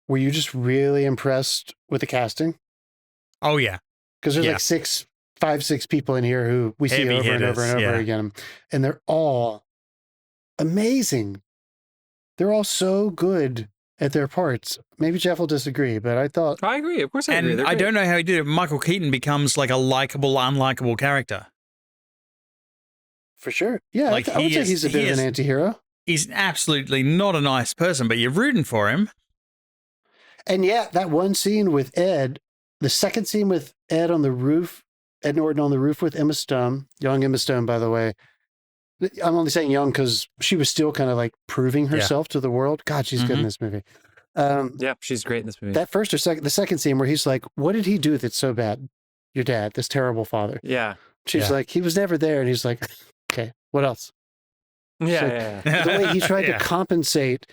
were you just really impressed with the casting? Oh, yeah. Because there's like 5-6 people in here who we see over and over and over again. And they're all amazing. They're all so good at their parts. Maybe Jeff will disagree, but I thought... I agree. Of course I agree. And I don't know how he did it. Michael Keaton becomes like a likable, unlikable character. For sure. Yeah, like I would say he's a bit of an anti-hero. He's absolutely not a nice person, but you're rooting for him. And yeah, that one scene with Ed, the second scene with Ed on the roof, Ed Norton on the roof with Emma Stone, young Emma Stone, by the way. I'm only saying young because she was still kind of like proving herself to the world. God, she's good in this movie. Yeah, she's great in this movie. That first or the second scene where he's like, what did he do that's so bad? Your dad, this terrible father. Yeah. She's like, he was never there. And he's like, okay, what else? Yeah. The way he tried to compensate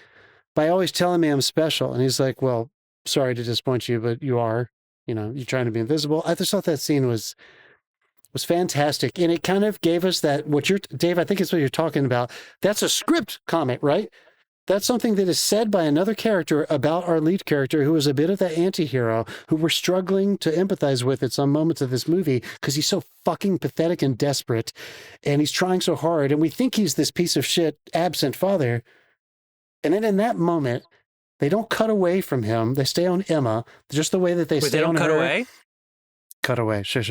by always telling me I'm special. And he's like, well, sorry to disappoint you, but you are, you're trying to be invisible. I just thought that scene was fantastic. And it kind of gave us that, Dave, I think it's what you're talking about. That's a script comment, right? That's something that is said by another character about our lead character, who is a bit of that anti-hero who we're struggling to empathize with at some moments of this movie because he's so fucking pathetic and desperate and he's trying so hard. And we think he's this piece of shit absent father. And then in that moment, they don't cut away from him. They stay on Emma, just the way that they stay on her. Cut away? Cut away. Sure.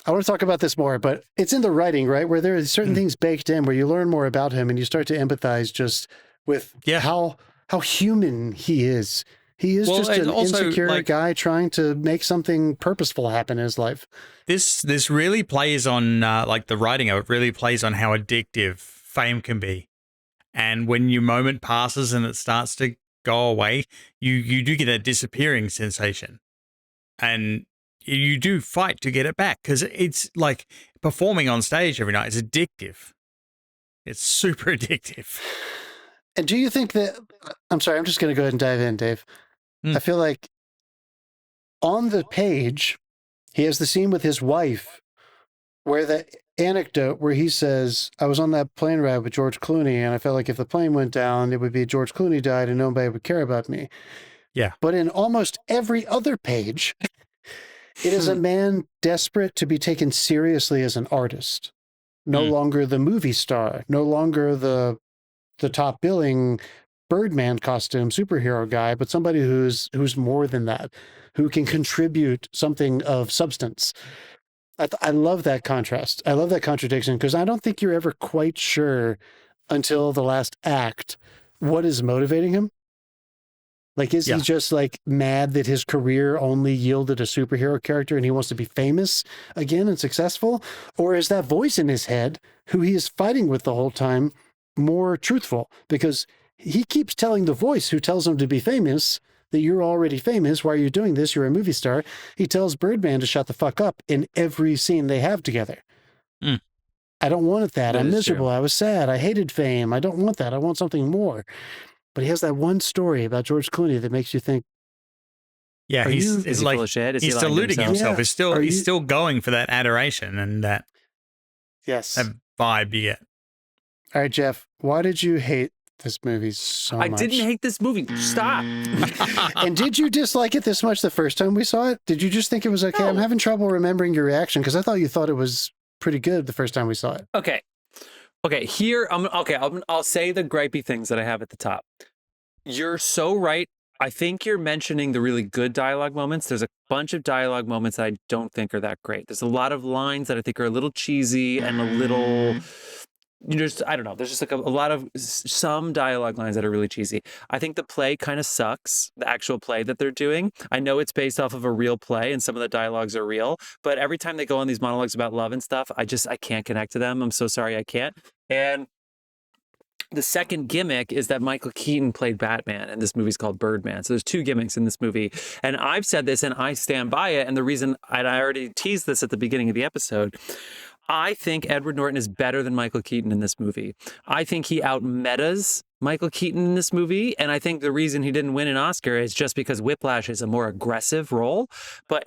I want to talk about this more, but it's in the writing, right? Where there are certain things baked in where you learn more about him and you start to empathize just with how human he is. He is just an insecure guy trying to make something purposeful happen in his life. This really plays on, the writing of it really plays on how addictive fame can be. And when your moment passes and it starts to go away, you do get a disappearing sensation. And you do fight to get it back because it's like performing on stage every night is addictive. It's super addictive. And do you think that, I'm sorry, I'm just going to go ahead and dive in, Dave. I feel like on the page, he has the scene with his wife where the anecdote where he says, I was on that plane ride with George Clooney, and I felt like if the plane went down, it would be George Clooney died and nobody would care about me. Yeah. But in almost every other page, it is a man desperate to be taken seriously as an artist. No longer the movie star, no longer the top billing Birdman costume superhero guy, but somebody who's more than that, who can contribute something of substance. I love that contrast. I love that contradiction, because I don't think you're ever quite sure until the last act what is motivating him. Like, is he just like mad that his career only yielded a superhero character and he wants to be famous again and successful? Or is that voice in his head, who he is fighting with the whole time, more truthful? Because he keeps telling the voice who tells him to be famous that you're already famous. Why are you doing this? You're a movie star. He tells Birdman to shut the fuck up in every scene they have together. I don't want that. I'm miserable. True. I was sad. I hated fame. I don't want that. I want something more. But he has that one story about George Clooney that makes you think, he's like, he's deluding himself. Yeah. He's still going for that adoration and that vibe you get. All right, Jeff, why did you hate this movie so much? I didn't hate this movie. Stop. And did you dislike it this much the first time we saw it? Did you just think it was okay? No. I'm having trouble remembering your reaction, because I thought you thought it was pretty good the first time we saw it. Okay. Here, I'll say the gripey things that I have at the top. You're so right. I think you're mentioning the really good dialogue moments. There's a bunch of dialogue moments that I don't think are that great. There's a lot of lines that I think are a little cheesy and a little, I don't know. There's just like a lot of some dialogue lines that are really cheesy. I think the play kind of sucks, the actual play that they're doing. I know it's based off of a real play and some of the dialogues are real, but every time they go on these monologues about love and stuff, I can't connect to them. I'm so sorry I can't. And the second gimmick is that Michael Keaton played Batman, and this movie's called Birdman. So there's two gimmicks in this movie. And I've said this, and I stand by it. And the reason, and I already teased this at the beginning of the episode, I think Edward Norton is better than Michael Keaton in this movie. I think he out-metas Michael Keaton in this movie, and I think the reason he didn't win an Oscar is just because Whiplash is a more aggressive role,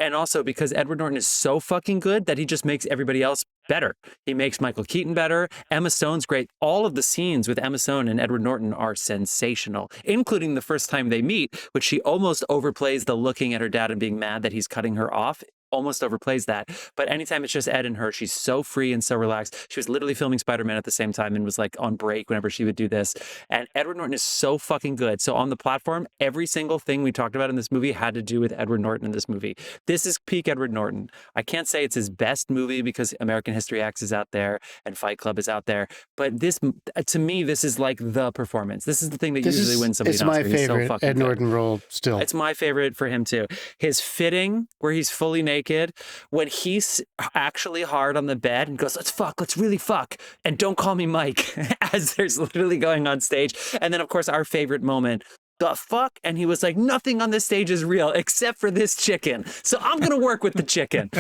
and also because Edward Norton is so fucking good that he just makes everybody else better. He makes Michael Keaton better. Emma Stone's great. All of the scenes with Emma Stone and Edward Norton are sensational, including the first time they meet, which she almost overplays the looking at her dad and being mad that he's cutting her off. Almost overplays that. But anytime it's just Ed and her, she's so free and so relaxed. She was literally filming Spider-Man at the same time and was like on break whenever she would do this. And Edward Norton is so fucking good. So on the platform, every single thing we talked about in this movie had to do with Edward Norton in this movie. This is peak Edward Norton. I can't say it's his best movie because American History X is out there and Fight Club is out there. But this, to me, this is like the performance. This is the thing that usually wins somebody an Oscar. It's my favorite Ed Norton role still. It's my favorite for him too. His fitting, where he's fully naked, when he's actually hard on the bed and goes, let's really fuck, and don't call me Mike, as there's literally going on stage. And then, of course, our favorite moment, the fuck? And he was like, nothing on this stage is real except for this chicken. So I'm going to work with the chicken.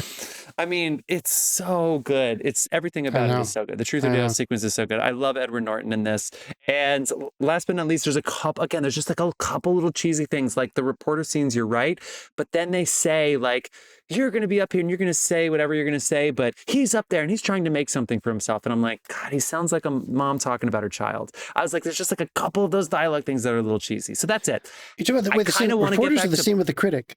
I mean, it's so good. It's everything about it is so good. The truth or dare sequence is so good. I love Edward Norton in this. And last but not least, there's there's just like a couple little cheesy things, like the reporter scenes, you're right. But then they say like, you're going to be up here and you're going to say whatever you're going to say, but he's up there and he's trying to make something for himself. And I'm like, God, he sounds like a mom talking about her child. I was like, there's just like a couple of those dialogue things that are a little cheesy. So that's it. You're talking about the scene, reporters or the scene with the critic?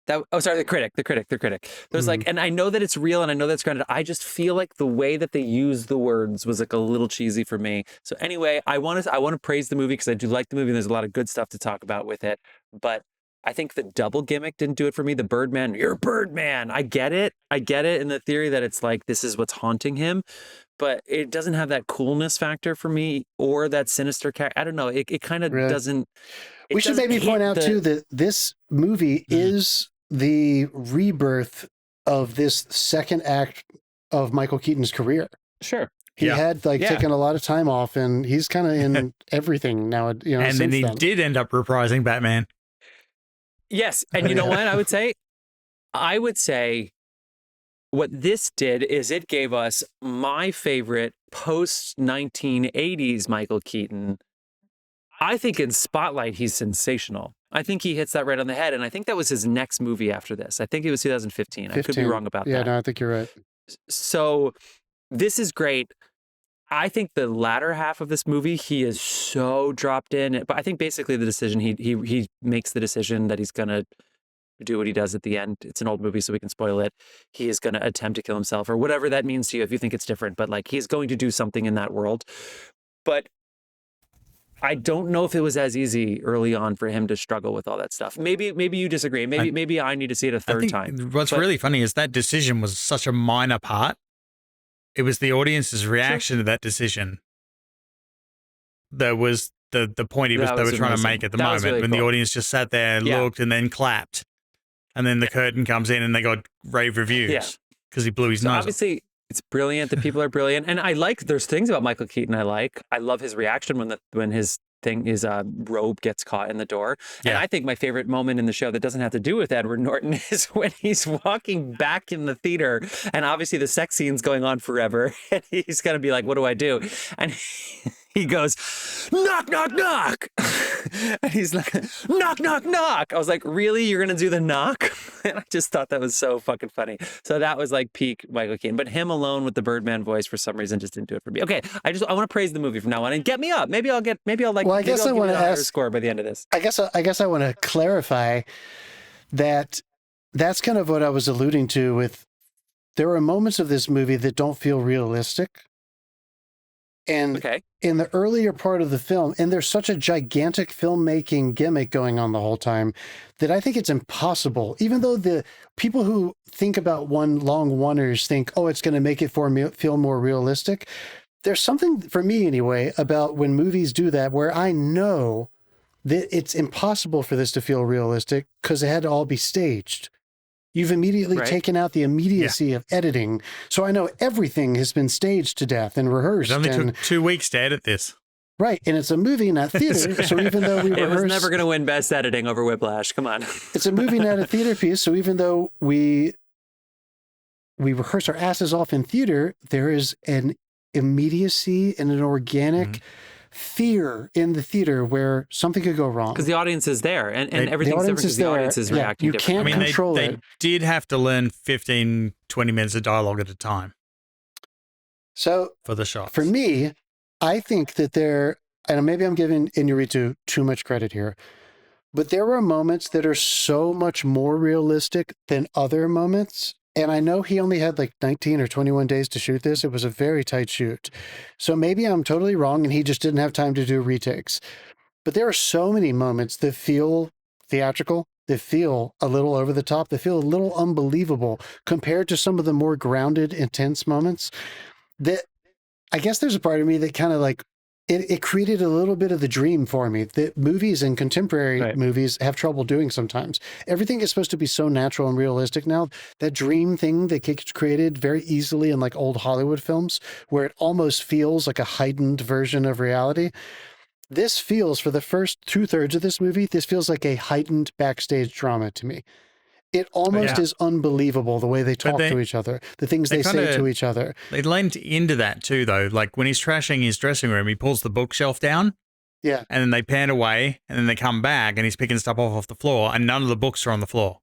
The critic. There's like, and I know that it's real and I know that's granted. I just feel like the way that they use the words was like a little cheesy for me. So anyway, I want to praise the movie because I do like the movie and there's a lot of good stuff to talk about with it. But I think the double gimmick didn't do it for me. The Birdman, you're Birdman. I get it in the theory that it's like, this is what's haunting him, but it doesn't have that coolness factor for me or that sinister character. I don't know. It kind of doesn't. We should maybe point out too that this movie is the rebirth of this second act of Michael Keaton's career. Sure. He had taken a lot of time off and he's kind of in everything now. And then he did end up reprising Batman. Yes. And you know what I would say? I would say what this did is it gave us my favorite post-1980s Michael Keaton. I think in Spotlight, he's sensational. I think he hits that right on the head. And I think that was his next movie after this. I think it was 2015. I could be wrong about that. Yeah, no, I think you're right. So this is great. I think the latter half of this movie, he is so dropped in. But I think basically the decision, he makes the decision that he's going to do what he does at the end. It's an old movie, so we can spoil it. He is going to attempt to kill himself or whatever that means to you if you think it's different. But like, he's going to do something in that world. But I don't know if it was as easy early on for him to struggle with all that stuff. Maybe you disagree. Maybe I need to see it a third time. What's really funny is that decision was such a minor part. It was the audience's reaction to that decision that was the point they were trying to make at the moment, really when the audience just sat there and looked and then clapped. And then the curtain comes in and they got rave reviews because he blew his nose. Obviously, it's brilliant. The people are brilliant. And there's things about Michael Keaton I like. I love his reaction when his robe gets caught in the door. And I think my favorite moment in the show that doesn't have to do with Edward Norton is when he's walking back in the theater and obviously the sex scene's going on forever. And he's going to be like, what do I do? And he goes, knock, knock, knock. And he's like, knock, knock, knock. I was like, really? You're going to do the knock? And I just thought that was so fucking funny. So that was like peak Michael Keaton. But him alone with the Birdman voice for some reason just didn't do it for me. Okay, I want to praise the movie from now on and get me up. Maybe I'll like. Well, I guess I want to ask score by the end of this. I guess I want to clarify that that's kind of what I was alluding to with. There are moments of this movie that don't feel realistic. And in the earlier part of the film, and there's such a gigantic filmmaking gimmick going on the whole time that I think it's impossible. Even though the people who think about long oneers think, oh, it's going to make it feel more realistic. There's something, for me anyway, about when movies do that where I know that it's impossible for this to feel realistic because it had to all be staged. You've immediately taken out the immediacy of editing. So I know everything has been staged to death and rehearsed. It only took 2 weeks to edit this. Right. And it's a movie, not theater. So even though we It was never going to win Best Editing over Whiplash. Come on. It's a movie, not a theater piece. So even though we rehearse our asses off in theater, there is an immediacy and an organic fear in the theater where something could go wrong. Because the audience is there and everything's different because the audience is reacting differently. You can't control it. They did have to learn 15, 20 minutes of dialogue at a time. So for the shots. For me, I think that and maybe I'm giving Iñárritu too much credit here, but there were moments that are so much more realistic than other moments. And I know he only had like 19 or 21 days to shoot this. It was a very tight shoot. So maybe I'm totally wrong and he just didn't have time to do retakes. But there are so many moments that feel theatrical, that feel a little over the top, that feel a little unbelievable compared to some of the more grounded, intense moments that I guess there's a part of me that kind of like, it created a little bit of the dream for me that movies and contemporary movies have trouble doing sometimes. Everything is supposed to be so natural and realistic now. That dream thing that gets created very easily in like old Hollywood films where it almost feels like a heightened version of reality. This feels, for the first 2/3 of this movie, this feels like a heightened backstage drama to me. It almost is unbelievable the way they talk to each other, the things they say to each other. They leaned into that too, though. Like when he's trashing his dressing room, he pulls the bookshelf down. Yeah. And then they pan away, and then they come back, and he's picking stuff off the floor, and none of the books are on the floor.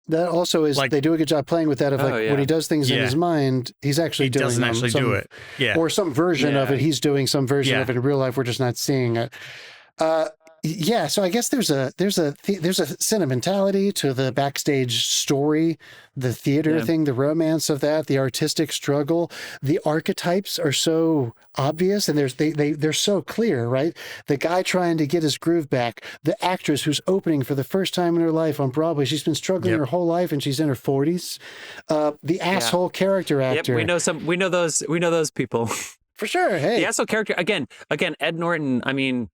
That also is, like, they do a good job playing with that of when he does things in his mind, he's actually doing doesn't actually do it. Yeah. Or some version of it, he's doing some version of it in real life, we're just not seeing it. Yeah, so I guess there's a sentimentality to the backstage story, the theater thing, the romance of that, the artistic struggle. The archetypes are so obvious and they're so clear, right? The guy trying to get his groove back, the actress who's opening for the first time in her life on Broadway. She's been struggling her whole life and she's in her 40s. The asshole character actor. Yep, we know those people. For sure. Hey. The asshole character again, Ed Norton, I mean,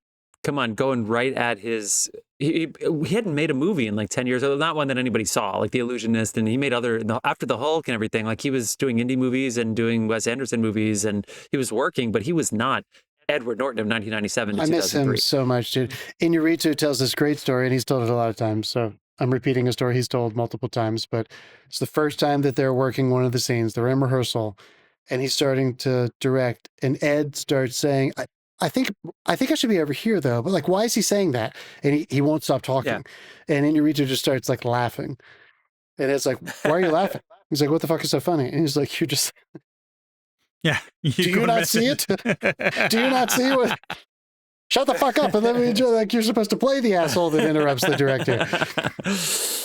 come on, going right at his... He hadn't made a movie in like 10 years, not one that anybody saw, like The Illusionist, and he made after the Hulk and everything, like he was doing indie movies and doing Wes Anderson movies, and he was working, but he was not Edward Norton of 1997 to 2003. I miss him so much, dude. Iñárritu tells this great story, and he's told it a lot of times, so I'm repeating a story he's told multiple times, but it's the first time that they're working one of the scenes. They're in rehearsal, and he's starting to direct, and Ed starts saying, I think I should be over here, though. But, like, why is he saying that? And he won't stop talking. Yeah. And Iñárritu just starts, like, laughing. And it's like, why are you laughing? He's like, what the fuck is so funny? And he's like, you're just... Yeah. Do you not see it? Do you not see what... Shut the fuck up, and let me enjoy. Like, you're supposed to play the asshole that interrupts the director.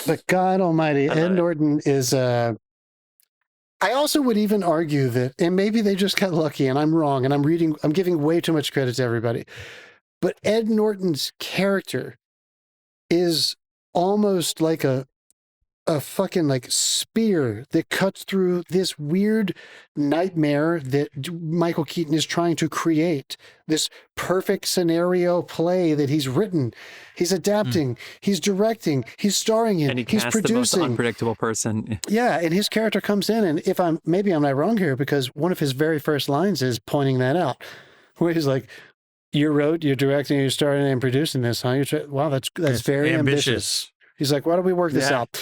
But God Almighty, Ed Norton is. I also would even argue that, and maybe they just got lucky, and I'm wrong, and I'm giving way too much credit to everybody. But Ed Norton's character is almost like a fucking like spear that cuts through this weird nightmare that Michael Keaton is trying to create. This perfect scenario play that he's written, he's adapting, he's directing, he's starring in, and he's producing. The most unpredictable person. Yeah, and his character comes in, and maybe I'm not wrong here, because one of his very first lines is pointing that out, where he's like, "You wrote, you're directing, you're starring and producing this, huh? Wow, that's very ambitious." He's like, "Why don't we work this out?"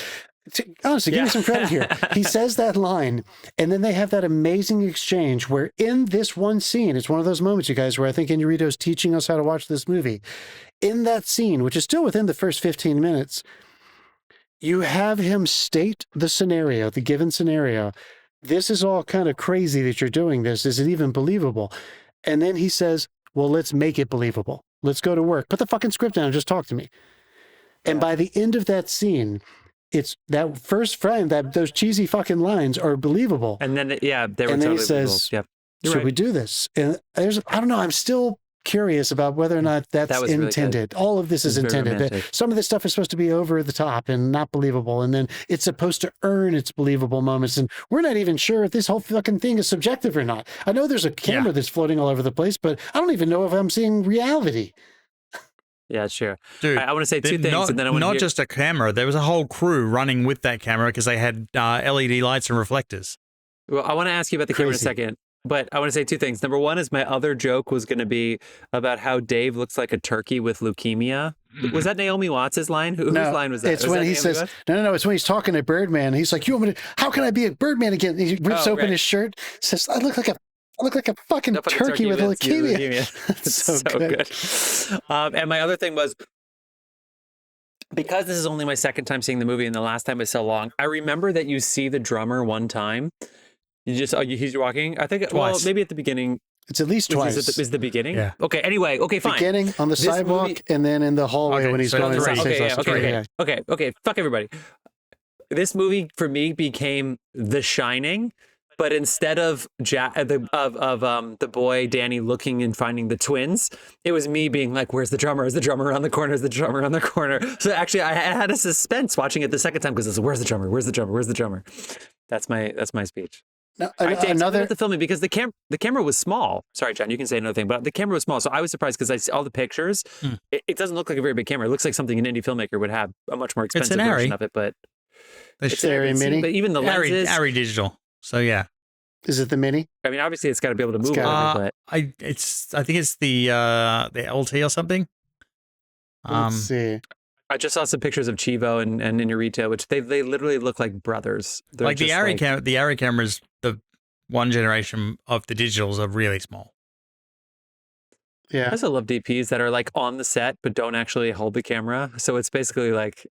Honestly, give me some credit here. He says that line, and then they have that amazing exchange where in this one scene, it's one of those moments, you guys, where I think Iñárritu is teaching us how to watch this movie. In that scene, which is still within the first 15 minutes, you have him state the scenario, the given scenario. This is all kind of crazy that you're doing this. Is it even believable? And then he says, well, let's make it believable. Let's go to work. Put the fucking script down and just talk to me. And by the end of that scene, it's that first frame, those cheesy fucking lines are believable. And then, they were and then totally he says, should we do this? And I don't know, I'm still curious about whether or not that's intended. Really all of this is intended. Some of this stuff is supposed to be over the top and not believable. And then it's supposed to earn its believable moments. And we're not even sure if this whole fucking thing is subjective or not. I know there's a camera that's floating all over the place, but I don't even know if I'm seeing reality. Yeah, sure. Dude, I want to say two things, and then I want not just a camera. There was a whole crew running with that camera because they had LED lights and reflectors. Well, I want to ask you about the camera in a second, but I want to say two things. Number one is my other joke was going to be about how Dave looks like a turkey with leukemia. Was that Naomi Watts' line? Whose line was that? It's when he says, no. It's when he's talking to Birdman. He's like, how can I be a Birdman again? He rips open his shirt, says, I look like a fucking turkey with leukemia. It's so good. And my other thing was, because this is only my second time seeing the movie and the last time was so long, I remember that you see the drummer one time. He's walking. I think, twice. Well, maybe at the beginning. It's at least twice. Is the beginning? Yeah. Okay, anyway. Okay, fine. Beginning on the sidewalk and then in the hallway when he's going inside. Okay. Fuck everybody. This movie, for me, became The Shining. But instead of the boy Danny looking and finding the twins, it was me being like, "Where's the drummer? Is the drummer around the corner? Is the drummer around the corner?" So actually, I had a suspense watching it the second time because it's, "Where's the drummer? Where's the drummer? Where's the drummer?" That's my speech. Now, another the filming because the camera was small. Sorry, John, you can say another thing, but the camera was small, so I was surprised because I see all the pictures. It doesn't look like a very big camera. It looks like something an indie filmmaker would have a much more expensive version of it. But it's an Arri Mini. But even the lenses, Arri Digital. So yeah. Is it the Mini? I mean, obviously, it's got to be able to move. But I think it's the LT or something. Let's see. I just saw some pictures of Chivo and Iñárritu, which they literally look like brothers. They're like the Arri cameras, the one generation of the digitals are really small. Yeah, I also love DPs that are like on the set but don't actually hold the camera. So it's basically like,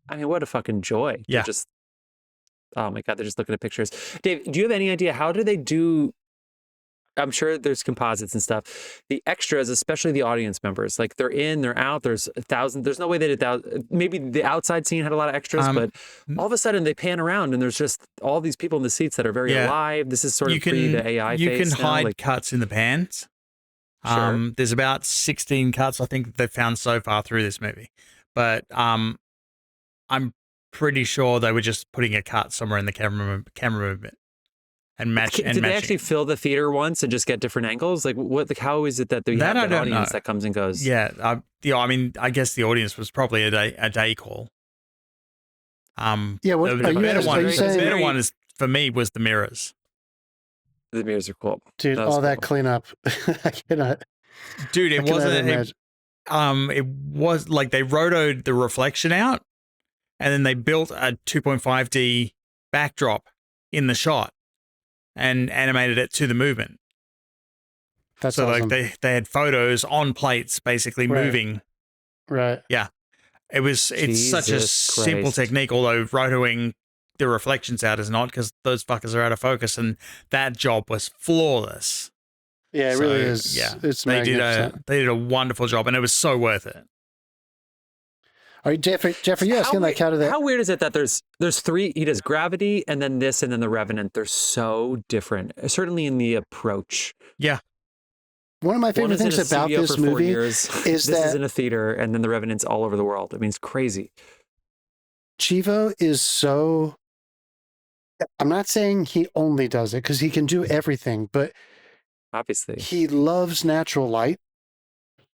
I mean, what a fucking joy. Yeah. Oh my God, they're just looking at pictures. Dave, do you have any idea how do they do? I'm sure there's composites and stuff. The extras, especially the audience members, like they're in, they're out. There's 1,000. There's no way they did. Maybe the outside scene had a lot of extras, but all of a sudden they pan around and there's just all these people in the seats that are very alive. This is sort of pre the AI. You can hide cuts in the pans. Sure. There's about 16 cuts I think they've found so far through this movie, but I'm pretty sure they were just putting a cut somewhere in the camera movement. And match. Did they actually fill the theater once and just get different angles? Like, how is it that you have an audience that comes and goes? Yeah, I mean, I guess the audience was probably a day call. Yeah, what are you saying? The better one is for me was the mirrors. The mirrors are cool, dude. That cleanup, I cannot. Dude, it wasn't. It was like they rotoed the reflection out, and then they built a 2.5D backdrop in the shot and animated it to the movement. That's so awesome. like they had photos on plates basically moving. Right. Yeah. It's such a simple technique, although rotoing the reflections out is not, because those fuckers are out of focus, and that job was flawless. Yeah, it really is. Yeah, it's they did a wonderful job, and it was so worth it. All right, Jeffrey, you asking like how did that? How weird is it that there's three? He does Gravity, and then this, and then the Revenant. They're so different, certainly in the approach. Yeah. One of my favorite things about this movie is that this is in a theater, and then the Revenant's all over the world. I mean, it's crazy. Chivo is so. I'm not saying he only does it because he can do everything, but obviously he loves natural light,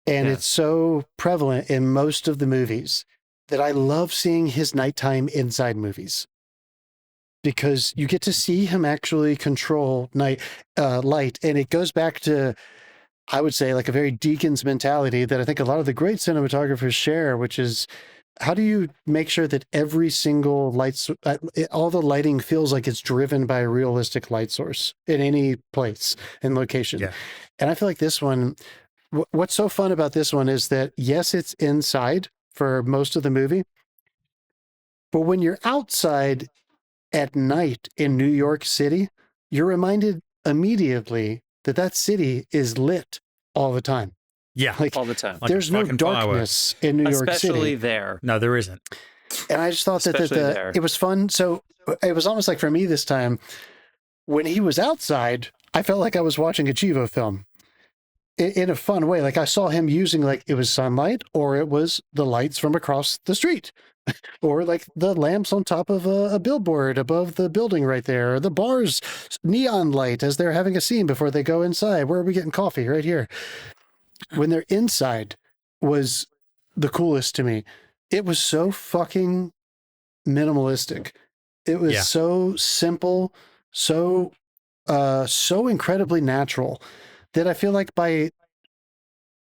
and it's so prevalent in most of the movies that I love seeing his nighttime inside movies, because you get to see him actually control light, and it goes back to, I would say, like a very Deakins mentality that I think a lot of the great cinematographers share, which is, how do you make sure that every single all the lighting feels like it's driven by a realistic light source in any place and location? Yeah. And I feel like this one, what's so fun about this one is that, yes, it's inside for most of the movie, but when you're outside at night in New York City, you're reminded immediately that city is lit all the time. Yeah, like all the time. Like there's no darkness in New York City. Especially there. No, there isn't. And I just thought that it was fun. So it was almost like, for me this time, when he was outside, I felt like I was watching a Chivo film in a fun way. Like I saw him using, like, it was sunlight, or it was the lights from across the street, or like the lamps on top of a billboard above the building right there, or the bar's neon light as they're having a scene before they go inside. Where are we getting coffee? Right here. When they're inside was the coolest to me. It was so fucking minimalistic. It was so simple, so incredibly natural that I feel like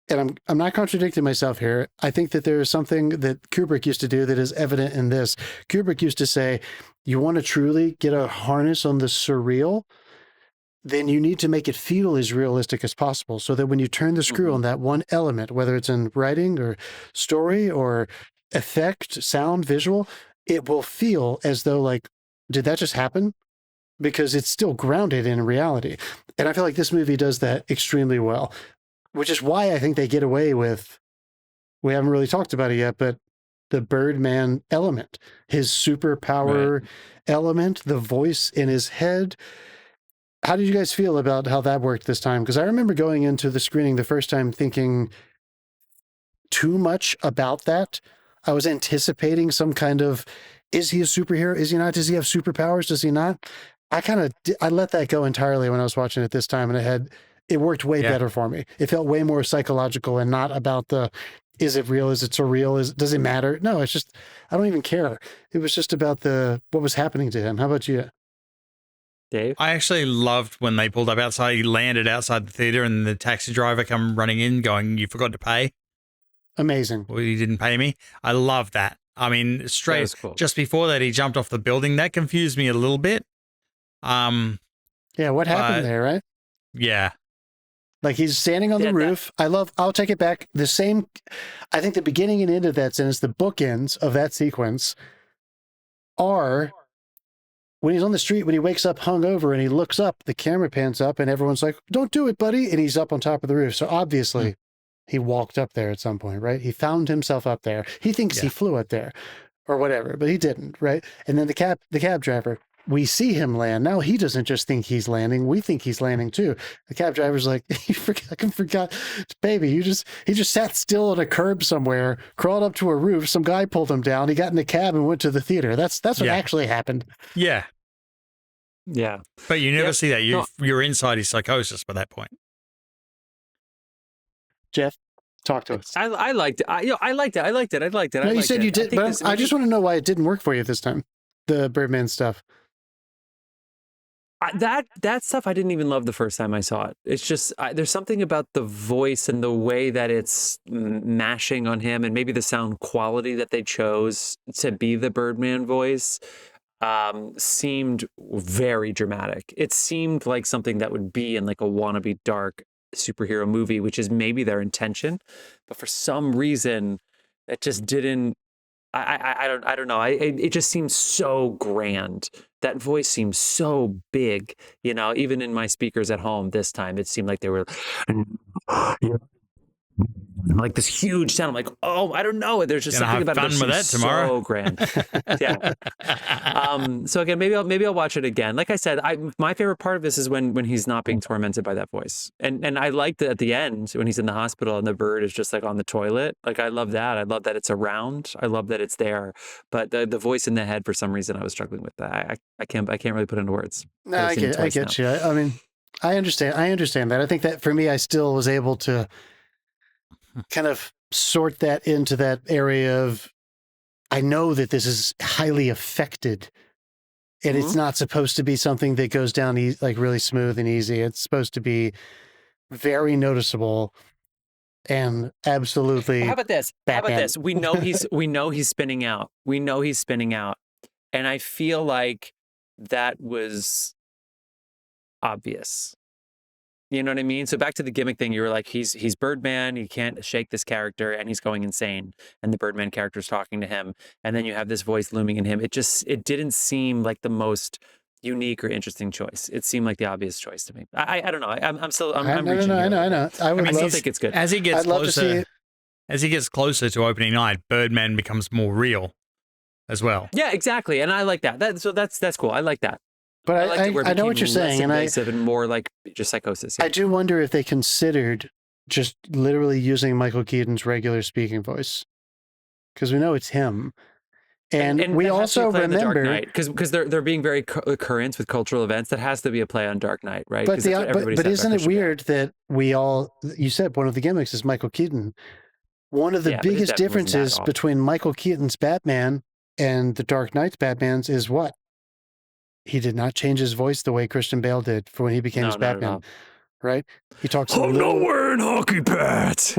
and I'm not contradicting myself here. I think that there is something that Kubrick used to do that is evident in this. Kubrick used to say, you want to truly get a harness on the surreal, then you need to make it feel as realistic as possible, so that when you turn the screw on that one element, whether it's in writing or story or effect, sound, visual, it will feel as though, like, did that just happen? Because it's still grounded in reality. And I feel like this movie does that extremely well, which is why I think they get away with, we haven't really talked about it yet, but the Birdman element, his superpower element, the voice in his head. How did you guys feel about how that worked this time? Because I remember going into the screening the first time thinking too much about that. I was anticipating some kind of, is he a superhero? Is he not? Does he have superpowers? Does he not? I let that go entirely when I was watching it this time, and it worked way better for me. It felt way more psychological and not about is it real? Is it surreal? Does it matter? No, it's just, I don't even care. It was just about what was happening to him. How about you, Dave? I actually loved when they pulled up outside. He landed outside the theater, and the taxi driver come running in going, "You forgot to pay." Amazing. Well, you didn't pay me. I love that. I mean, cool. Just before that, he jumped off the building. That confused me a little bit. Yeah, what happened there, right? Yeah. Like, he's standing on the roof. I'll take it back. I think the beginning and end of that sentence, the bookends of that sequence, are when he's on the street, when he wakes up hungover and he looks up, the camera pans up and everyone's like, "Don't do it, buddy." And he's up on top of the roof. So obviously he walked up there at some point, right? He found himself up there. He thinks he flew up there or whatever, but he didn't, right? And then the cab driver, we see him land. Now he doesn't just think he's landing. We think he's landing too. The cab driver's like, I forgot, baby, he just sat still on a curb somewhere, crawled up to a roof. Some guy pulled him down. He got in a cab and went to the theater. That's what actually happened. Yeah. Yeah. But you never see that. You're inside his psychosis by that point. Jeff, talk to us. I liked it. I liked it. No, you said you did, but I just want to know why it didn't work for you this time. The Birdman stuff. That stuff I didn't even love the first time I saw it. It's just there's something about the voice and the way that it's mashing on him, and maybe the sound quality that they chose to be the Birdman voice seemed very dramatic. It seemed like something that would be in like a wannabe dark superhero movie, which is maybe their intention, but for some reason it just didn't. I don't know. It just seems so grand. That voice seems so big, you know, even in my speakers at home this time, it seemed like they were like this huge sound. I'm like, oh, I don't know. There's just something about it that seems so grand. Yeah. So again, maybe I'll watch it again. Like I said, my favorite part of this is when he's not being tormented by that voice. And I liked it at the end when he's in the hospital and the bird is just like on the toilet. Like I love that. I love that it's around. I love that it's there. But the voice in the head, for some reason, I was struggling with that. I can't really put into words. No, I get you. I mean, I understand that. I think that for me, I still was able to kind of sort that into that area of, I know that this is highly affected and it's not supposed to be something that goes down like really smooth and easy. It's supposed to be very noticeable and absolutely. How about this? Batman. How about this? We know he's spinning out. We know he's spinning out. And I feel like that was obvious. You know what I mean? So back to the gimmick thing, you were like, he's Birdman, he can't shake this character, and he's going insane. And the Birdman character's talking to him, and then you have this voice looming in him. It didn't seem like the most unique or interesting choice. It seemed like the obvious choice to me. I don't know. I'm reaching. I know. I still think it's good. As he gets closer to opening night, Birdman becomes more real as well. Yeah, exactly. And I like that. That's cool. I like that. But I know what you're saying, and more like just psychosis. Yeah. I do wonder if they considered just literally using Michael Keaton's regular speaking voice, because we know it's him, and we also remember because they're being very current with cultural events. That has to be a play on Dark Knight, right? But isn't it weird that you said one of the gimmicks is Michael Keaton? One of the biggest differences between Michael Keaton's Batman and the Dark Knight's Batmans is what? He did not change his voice the way Christian Bale did for when he became his Batman, right? He talks nowhere in hockey pads.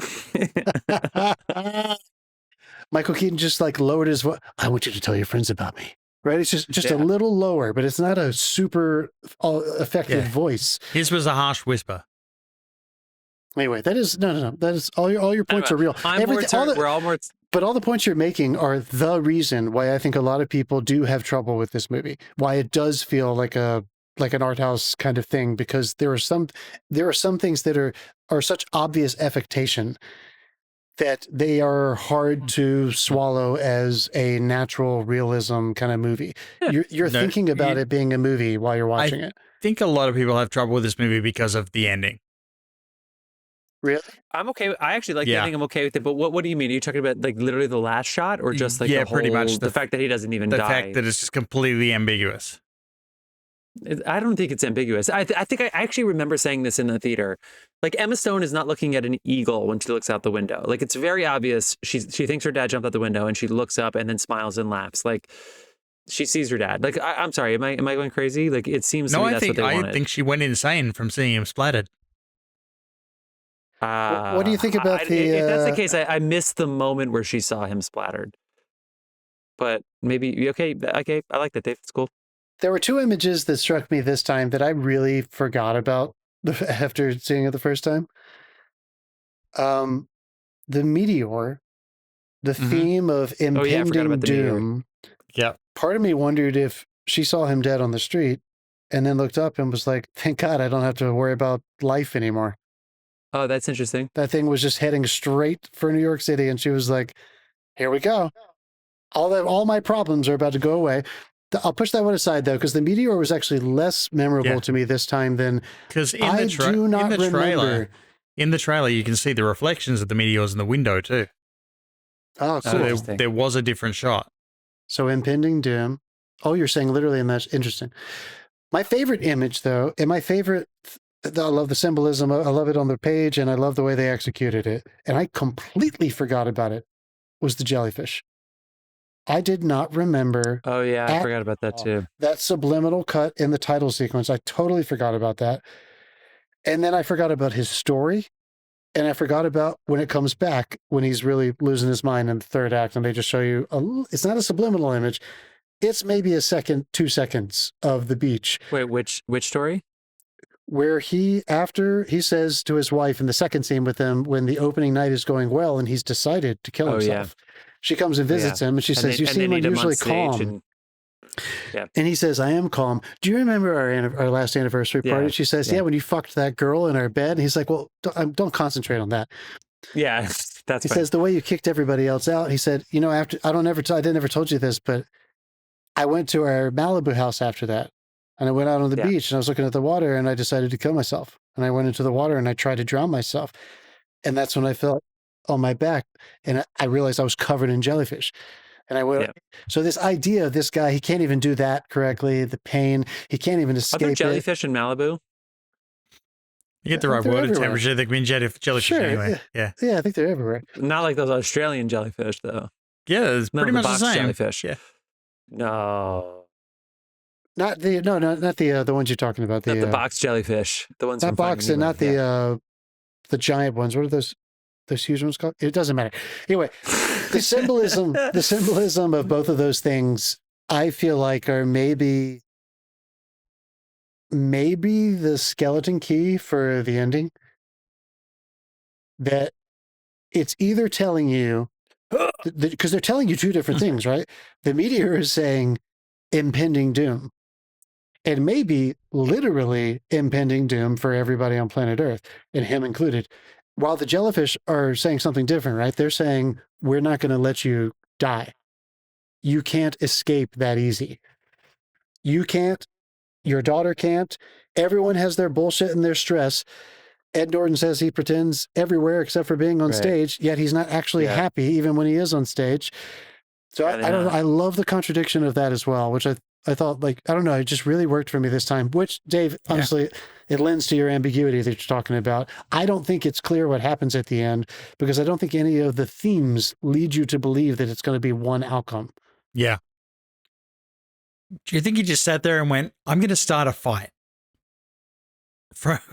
Michael Keaton just like lowered his voice. I want you to tell your friends about me, right? It's just a little lower, but it's not a super effective voice. His was a harsh whisper. Anyway, that is no. That is all your points are real. But all the points you're making are the reason why I think a lot of people do have trouble with this movie. Why it does feel like an art house kind of thing, because there are some things that are such obvious affectation that they are hard to swallow as a natural realism kind of movie. You're thinking about it being a movie while you're watching it. I think a lot of people have trouble with this movie because of the ending. Really? I'm okay. I actually like the ending. I'm okay with it. But what do you mean? Are you talking about like literally the last shot, or just like pretty much the fact that he doesn't even die? The fact that it's just completely ambiguous. I don't think it's ambiguous. I think I actually remember saying this in the theater. Like Emma Stone is not looking at an eagle when she looks out the window. Like it's very obvious. She thinks her dad jumped out the window, and she looks up and then smiles and laughs. Like she sees her dad. Like I'm sorry. Am I going crazy? Like it seems to me that's what they wanted. I think she went insane from seeing him splattered. What do you think about if that's the case, I missed the moment where she saw him splattered. But maybe okay. I like that, Dave. It's cool. There were two images that struck me this time that I really forgot about after seeing it the first time. The meteor, the theme of impending doom. Yeah. Part of me wondered if she saw him dead on the street and then looked up and was like, "Thank God, I don't have to worry about life anymore." Oh, that's interesting. That thing was just heading straight for New York City, and she was like, "Here we go. All my problems are about to go away." I'll push that one aside, though, because the meteor was actually less memorable to me this time than because in the trailer, you can see the reflections of the meteors in the window too. Oh, cool. So there was a different shot. So impending doom. Oh, you're saying literally, and that's interesting. My favorite image, though, and I love the symbolism. I love it on the page, and I love the way they executed it. And I completely forgot about it. Was the jellyfish. I did not remember. Oh, yeah. I forgot about that, too. That subliminal cut in the title sequence. I totally forgot about that. And then I forgot about his story. And I forgot about when it comes back, when he's really losing his mind in the third act. And they just show you, it's not a subliminal image. It's maybe a second, 2 seconds of the beach. Wait, which story? Where after he says to his wife in the second scene with him, when the opening night is going well and he's decided to kill himself. Yeah. She comes and visits him and she says, you seem unusually calm. And he says, I am calm. Do you remember our last anniversary party? She says, when you fucked that girl in our bed. And he's like, well, don't concentrate on that. Yeah, he says, the way you kicked everybody else out. He said, after I never told you this, but I went to our Malibu house after that. And I went out on the beach and I was looking at the water and I decided to kill myself. And I went into the water and I tried to drown myself. And that's when I felt on my back and I realized I was covered in jellyfish. And I went, so this idea of this guy, he can't even do that correctly. The pain, he can't even escape. Are there jellyfish in Malibu? You get the right water temperature, they can be jellyfish anyway. Yeah, I think they're everywhere. Not like those Australian jellyfish, though. Yeah, it's pretty much the same. Jellyfish. Yeah. No. Not the ones you're talking about. Not the box jellyfish. The ones not box and not the giant ones. What are those huge ones called? It doesn't matter. Anyway, the symbolism of both of those things, I feel like are maybe the skeleton key for the ending. That it's either telling you, because they're telling you two different things, right? The meteor is saying impending doom. And maybe literally impending doom for everybody on planet Earth, and him included. While the jellyfish are saying something different, right? They're saying, we're not going to let you die. You can't escape that easy. You can't. Your daughter can't. Everyone has their bullshit and their stress. Ed Norton says he pretends everywhere except for being on stage, yet he's not actually happy even when he is on stage. So I love the contradiction of that as well, which I thought, like, I don't know, it just really worked for me this time, which, Dave, honestly, it lends to your ambiguity that you're talking about. I don't think it's clear what happens at the end because I don't think any of the themes lead you to believe that it's going to be one outcome. Yeah. Do you think he just sat there and went, I'm going to start a fight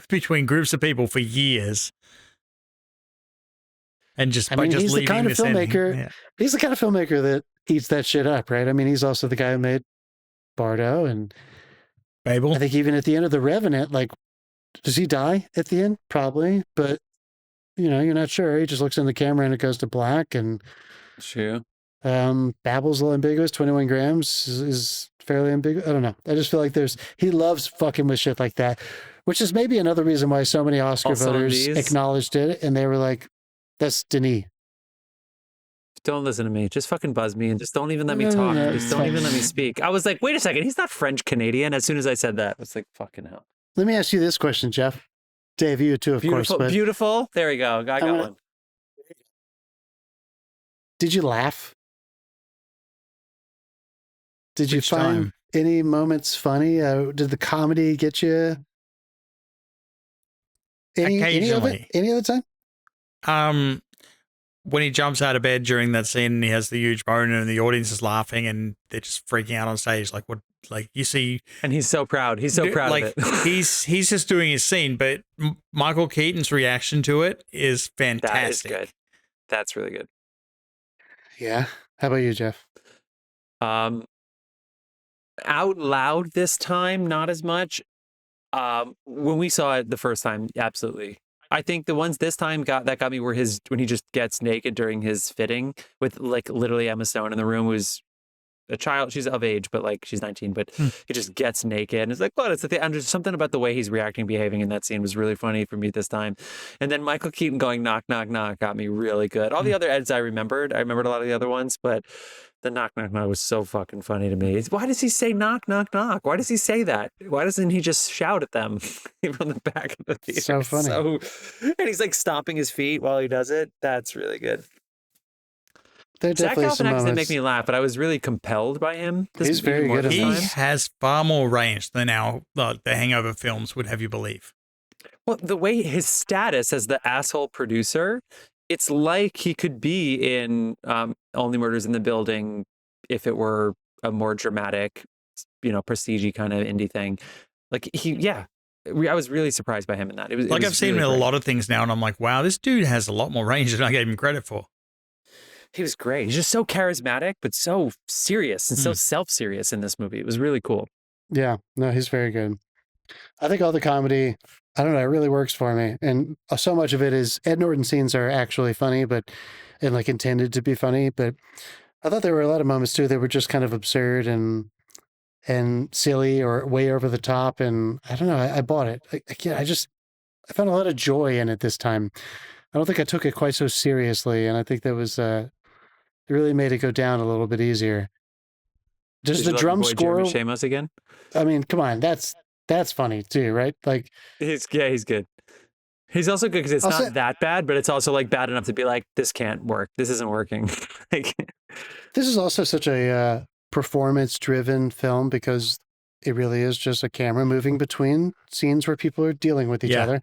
between groups of people for years? And just leaving this ending? He's the kind of filmmaker that eats that shit up, right? I mean, he's also the guy who made Bardo and Babel. I think even at the end of The Revenant, like, does he die at the end? Probably, but you're not sure. He just looks in the camera and it goes to black. And sure. Babel's a little ambiguous. 21 Grams is fairly ambiguous. I don't know. I just feel like he loves fucking with shit like that, which is maybe another reason why so many Oscar voters acknowledged it and they were like, "That's Denis." Don't listen to me. Just fucking buzz me and just don't even let me talk. Just don't even let me speak. I was like, wait a second. He's not French Canadian. As soon as I said that, I was like, fucking hell. Let me ask you this question, Jeff. Dave, you too, of course. But beautiful. There we go. I got one. Did you laugh? Did you find any moments funny? Did the comedy get you? Occasionally. Any other time? When he jumps out of bed during that scene and he has the huge boner and the audience is laughing and they're just freaking out on stage, like what, like you see, and he's so proud. He's so proud of it. he's just doing his scene, but Michael Keaton's reaction to it is fantastic. That is good. That's really good. Yeah. How about you, Jeff? Out loud this time, not as much. When we saw it the first time, absolutely. I think the ones this time got me were when he just gets naked during his fitting with like literally Emma Stone in the room, who's a child. She's of age, but like she's 19, but he just gets naked and it's like, what? It's like, and there's something about the way he's reacting, behaving in that scene was really funny for me this time. And then Michael Keaton going knock, knock, knock got me really good. All the other Eds I remembered a lot of the other ones, but the knock, knock, knock was so fucking funny to me. Why does he say knock, knock, knock? Why does he say that? Why doesn't he just shout at them from the back of the theater? So funny. And he's like stomping his feet while he does it. That's really good. Zach Galifanakis didn't make me laugh, but I was really compelled by him. He's very good. He has far more range than the Hangover films would have you believe. Well, the way his status as the asshole producer, it's like he could be in Only Murders in the Building if it were a more dramatic, prestige-y kind of indie thing. Like I was really surprised by him in that. It was I've seen him in a lot of things now, and I'm like, wow, this dude has a lot more range than I gave him credit for. He was great. He's just so charismatic, but so serious and so self-serious in this movie. It was really cool. Yeah, no, he's very good. I think all the comedy, I don't know, it really works for me. And so much of it is Ed Norton scenes are actually funny, and like intended to be funny. But I thought there were a lot of moments too that were just kind of absurd and silly or way over the top. And I don't know, I bought it. I found a lot of joy in it this time. I don't think I took it quite so seriously. And I think that was, it really made it go down a little bit easier. Just the drum score. Shamos again? I mean, come on, that's funny too, right? Like, he's good. He's also good because it's not that bad, but it's also like bad enough to be like, this can't work. This isn't working. This is also such a performance-driven film because it really is just a camera moving between scenes where people are dealing with each other.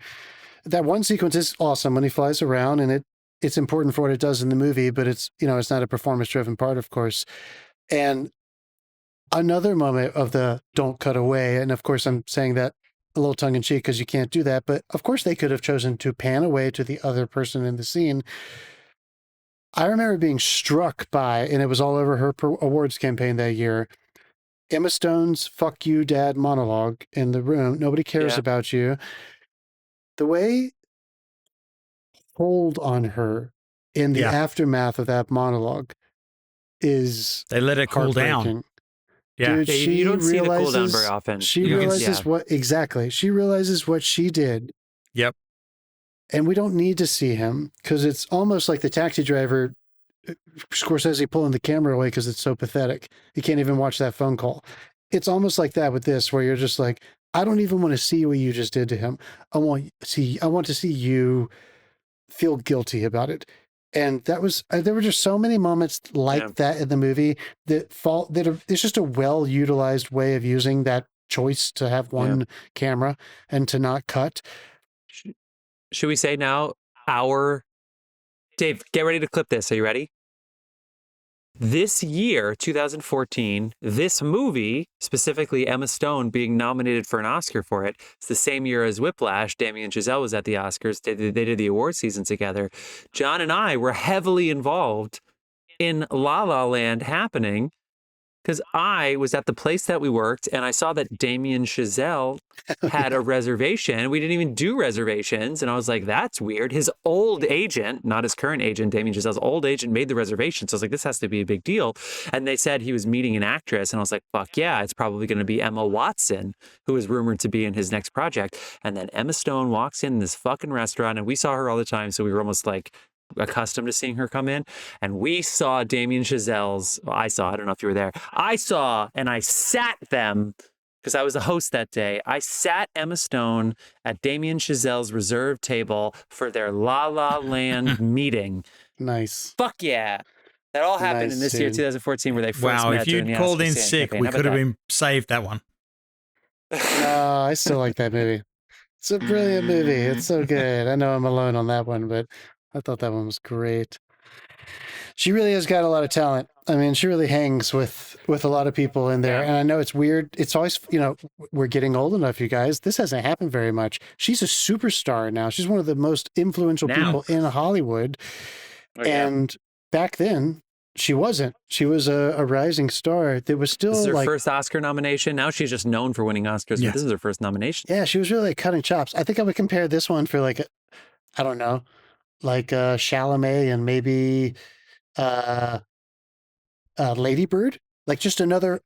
That one sequence is awesome when he flies around, and it's important for what it does in the movie, but it's not a performance-driven part, of course. And another moment of the don't cut away, and of course I'm saying that a little tongue-in-cheek because you can't do that, but of course they could have chosen to pan away to the other person in the scene. I remember being struck by, and it was all over her awards campaign that year, Emma Stone's "fuck you, dad" monologue in the room. Nobody cares about you. The way hold on her in the aftermath of that monologue is they let it cool down. Yeah, dude, you don't see the cool down very often. She realizes She realizes what she did. Yep. And we don't need to see him because it's almost like the taxi driver, Scorsese pulling the camera away because it's so pathetic. You can't even watch that phone call. It's almost like that with this, where you're just like, I don't even want to see what you just did to him. I want to see you feel guilty about it. And that was, there were just so many moments like that in the movie it's just a well-utilized way of using that choice to have one camera and to not cut. Should we say now Dave, get ready to clip this. Are you ready? This year, 2014, this movie, specifically Emma Stone being nominated for an Oscar for it, it's the same year as Whiplash. Damien Chazelle was at the Oscars. They did the award season together. John and I were heavily involved in La La Land happening because I was at the place that we worked and I saw that Damien Chazelle had a reservation. We didn't even do reservations. And I was like, that's weird. His old agent, not his current agent, Damien Chazelle's old agent made the reservation. So I was like, this has to be a big deal. And they said he was meeting an actress. And I was like, fuck yeah, it's probably going to be Emma Watson, who is rumored to be in his next project. And then Emma Stone walks in this fucking restaurant and we saw her all the time. So we were almost like accustomed to seeing her come in, and we saw Damien Chazelle's, I don't know if you were there, I sat them, because I was the host that day, I sat Emma Stone at Damien Chazelle's reserved table for their La La Land meeting. Nice. Fuck yeah. That all happened in this year, 2014, where they first met. If you'd called in sick, we could have been saved that one. No, I still like that movie. It's a brilliant movie. It's so good. I know I'm alone on that one, but I thought that one was great. She really has got a lot of talent. I mean, she really hangs with a lot of people in there. And I know it's weird. It's always, we're getting old enough, you guys. This hasn't happened very much. She's a superstar now. She's one of the most influential people in Hollywood. And back then, she wasn't. She was a rising star. There was still this is her first Oscar nomination. Now she's just known for winning Oscars, but this is her first nomination. Yeah, she was really cutting chops. I think I would compare this one for I don't know, Chalamet and maybe Lady Bird, like just another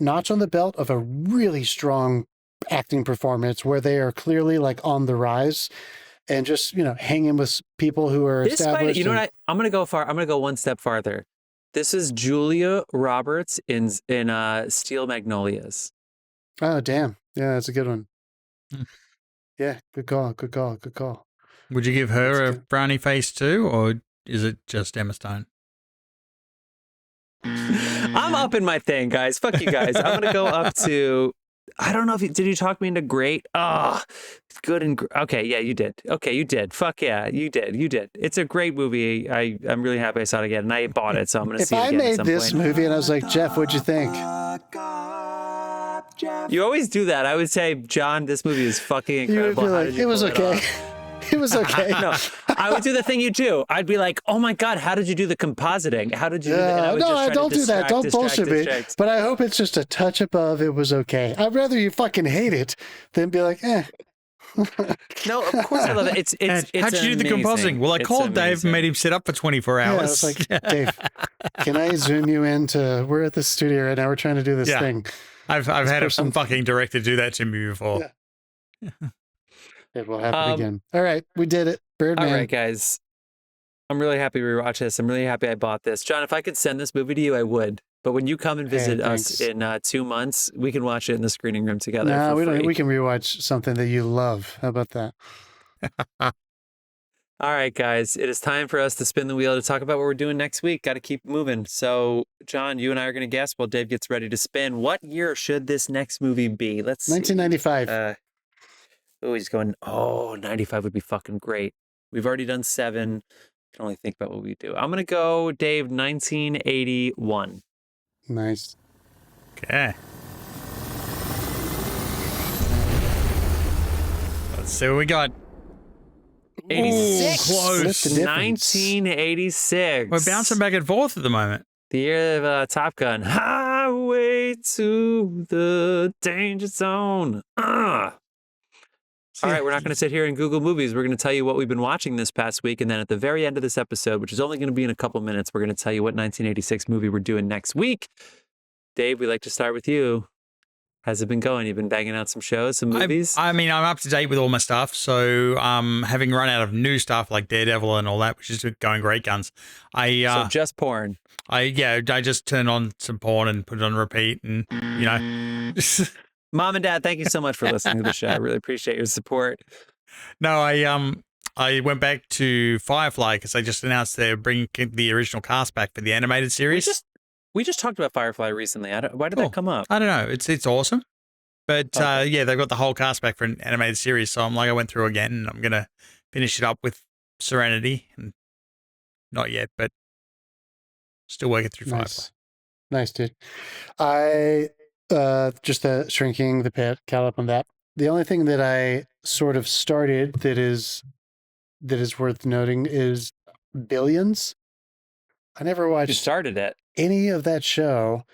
notch on the belt of a really strong acting performance where they are clearly on the rise and just hanging with people who are established. I'm gonna go far. I'm gonna go one step farther. This is Julia Roberts in Steel Magnolias. Oh damn! Yeah, that's a good one. Yeah, good call. Would you give her a brownie face too, or is it just Emma Stone? I'm up in my thing, guys. Fuck you guys. I'm going to go up to I don't know if did you talk me into great? Oh, good and okay, yeah, you did. Okay, you did. Fuck yeah, you did. You did. It's a great movie. I'm really happy I saw it again, and I bought it, so I'm gonna see it again. If I made this movie and I was like, Jeff, what'd you think? You always do that. I would say, John, this movie is fucking incredible. You would be like, it was okay. It was okay. No, I would do the thing you do. I'd be like, oh my God, how did you do the compositing? How did you do that? No, don't do that. Don't bullshit me. But I hope it's just a touch above it was okay. I'd rather you fucking hate it than be like, eh. No, of course I love it. It's how'd you do the compositing? Well, I called Dave and made him sit up for 24 hours. Yeah, I was like, Dave, can I zoom you into, we're at the studio right now, we're trying to do this thing. I've had some fucking director do that to me before. Yeah. It will happen again. All right, we did it. Birdman. All right, guys. I'm really happy we watched this. I'm really happy I bought this. John, if I could send this movie to you, I would. But when you come and visit us in 2 months, we can watch it in the screening room together. No, we don't. We can rewatch something that you love. How about that? All right, guys. It is time for us to spin the wheel to talk about what we're doing next week. Got to keep moving. So, John, you and I are going to guess while Dave gets ready to spin. What year should this next movie be? Let's see. 1995. Oh, he's going, 95 would be fucking great. We've already done 7. I can only think about what we do. I'm going to go, Dave, 1981. Nice. Okay. Let's see what we got. 86. Ooh, close. 1986. We're bouncing back and forth at the moment. The year of Top Gun. Highway to the danger zone. All right, we're not going to sit here and Google movies. We're going to tell you what we've been watching this past week. And then at the very end of this episode, which is only going to be in a couple minutes, we're going to tell you what 1986 movie we're doing next week. Dave, we'd like to start with you. How's it been going? You've been banging out some shows, some movies? I mean, I'm up to date with all my stuff. So having run out of new stuff like Daredevil and all that, which is going great guns. So just porn. I just turned on some porn and put it on repeat and, you know. Mom and Dad, thank you so much for listening to the show. I really appreciate your support. No, I went back to Firefly because they just announced they're bringing the original cast back for the animated series. We just talked about Firefly recently. Why did that come up? I don't know. It's awesome. But they've got the whole cast back for an animated series. So I went through again and I'm going to finish it up with Serenity. And not yet, but still working through Firefly. Nice, dude. Just shrinking the pit, caught up on that. The only thing that I sort of started that is worth noting is Billions. I never watched. You started it. Any of that show,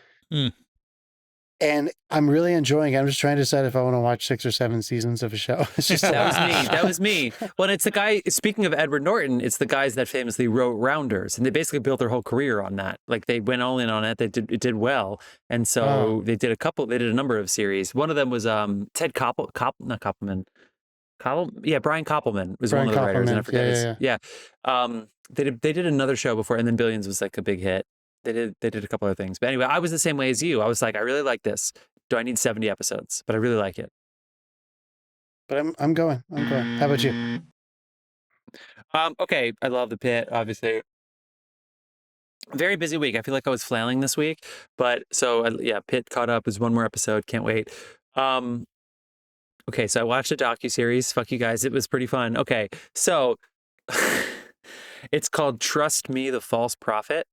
and I'm really enjoying it. I'm just trying to decide if I want to watch 6 or 7 seasons of a show. It's just That was me. Well, it's the guy. Speaking of Edward Norton, it's the guys that famously wrote Rounders, and they basically built their whole career on that. Like they went all in on it. It did well, and so they did a number of series. One of them was Ted Brian Koppelman was one of the writers, and I forget. Yeah. They did another show before, and then Billions was like a big hit. They did a couple other things. But anyway, I was the same way as you. I was like, I really like this. Do I need 70 episodes? But I really like it. But I'm going. How about you? Okay. I love The Pit, obviously. Very busy week. I feel like I was flailing this week. But so, Pitt caught up. Is one more episode. Can't wait. Okay, so I watched a docuseries. Fuck you guys. It was pretty fun. Okay, so it's called Trust Me, the False Prophet.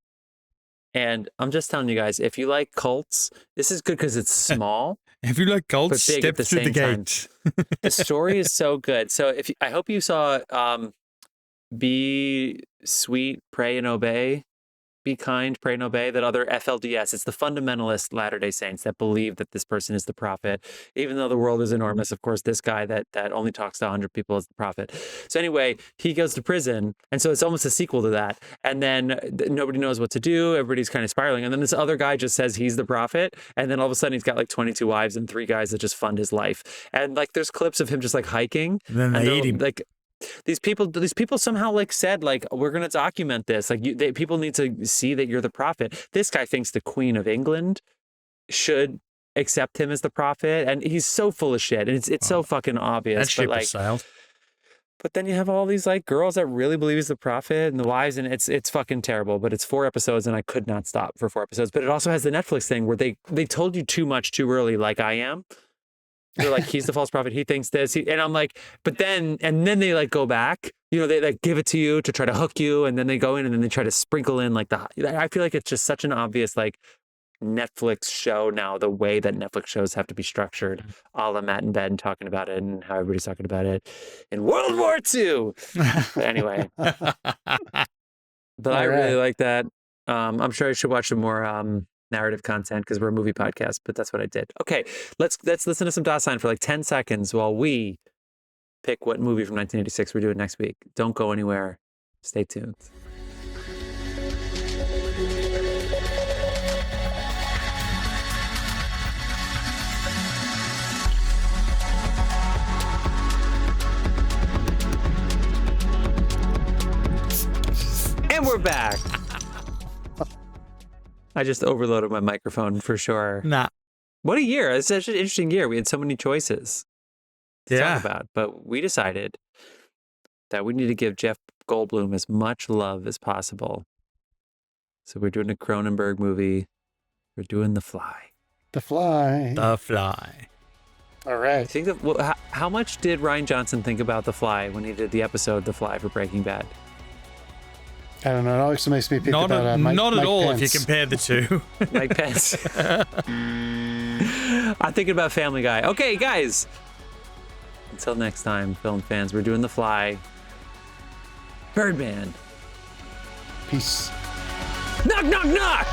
And I'm just telling you guys, if you like cults, this is good because it's small. If you like cults, step through the gate. The story is so good. So I hope you saw Be Sweet, Pray and Obey. Be Kind, Pray and Obey, that other FLDS. It's the fundamentalist Latter-day Saints that believe that this person is the prophet. Even though the world is enormous, of course, this guy that only talks to 100 people is the prophet. So anyway, he goes to prison. And so it's almost a sequel to that. And then nobody knows what to do. Everybody's kind of spiraling. And then this other guy just says he's the prophet. And then all of a sudden he's got like 22 wives and 3 guys that just fund his life. And like there's clips of him just like hiking. And then they eat him. Like, these people somehow like said like we're going to document this, like people need to see that you're the prophet. This guy thinks the Queen of England should accept him as the prophet, and he's so full of shit, and it's so fucking obvious. That ship is sailed. But then you have all these like girls that really believe he's the prophet and the wives, and it's fucking terrible. But it's 4 episodes, and I could not stop for 4 episodes. But it also has the Netflix thing where they told you too much too early, like I am. They're like, he's the false prophet. He thinks this. And I'm like, but then they like go back, they like give it to you to try to hook you. And then they go in and then they try to sprinkle in like I feel like it's just such an obvious like Netflix show now, the way that Netflix shows have to be structured, a la Matt and Ben talking about it and how everybody's talking about it in World War II. But anyway, but I really like that. I'm sure I should watch some more narrative content because we're a movie podcast, but that's what I did. Okay, let's listen to some Dasein for like 10 seconds while we pick what movie from 1986 we're doing next week. Don't go anywhere. Stay tuned. And we're back. I just overloaded my microphone for sure. Nah. What a year. It's such an interesting year. We had so many choices to talk about. But we decided that we need to give Jeff Goldblum as much love as possible. So we're doing a Cronenberg movie. We're doing The Fly. The Fly. The Fly. All right. Think of, how much did Rian Johnson think about The Fly when he did the episode The Fly for Breaking Bad? I don't know. It always makes me think about Mike Not at all Pence. if you compare the two. Mike Pence. I'm thinking about Family Guy. Okay, guys. Until next time, film fans, we're doing The Fly. Birdman. Peace. Knock, knock, knock!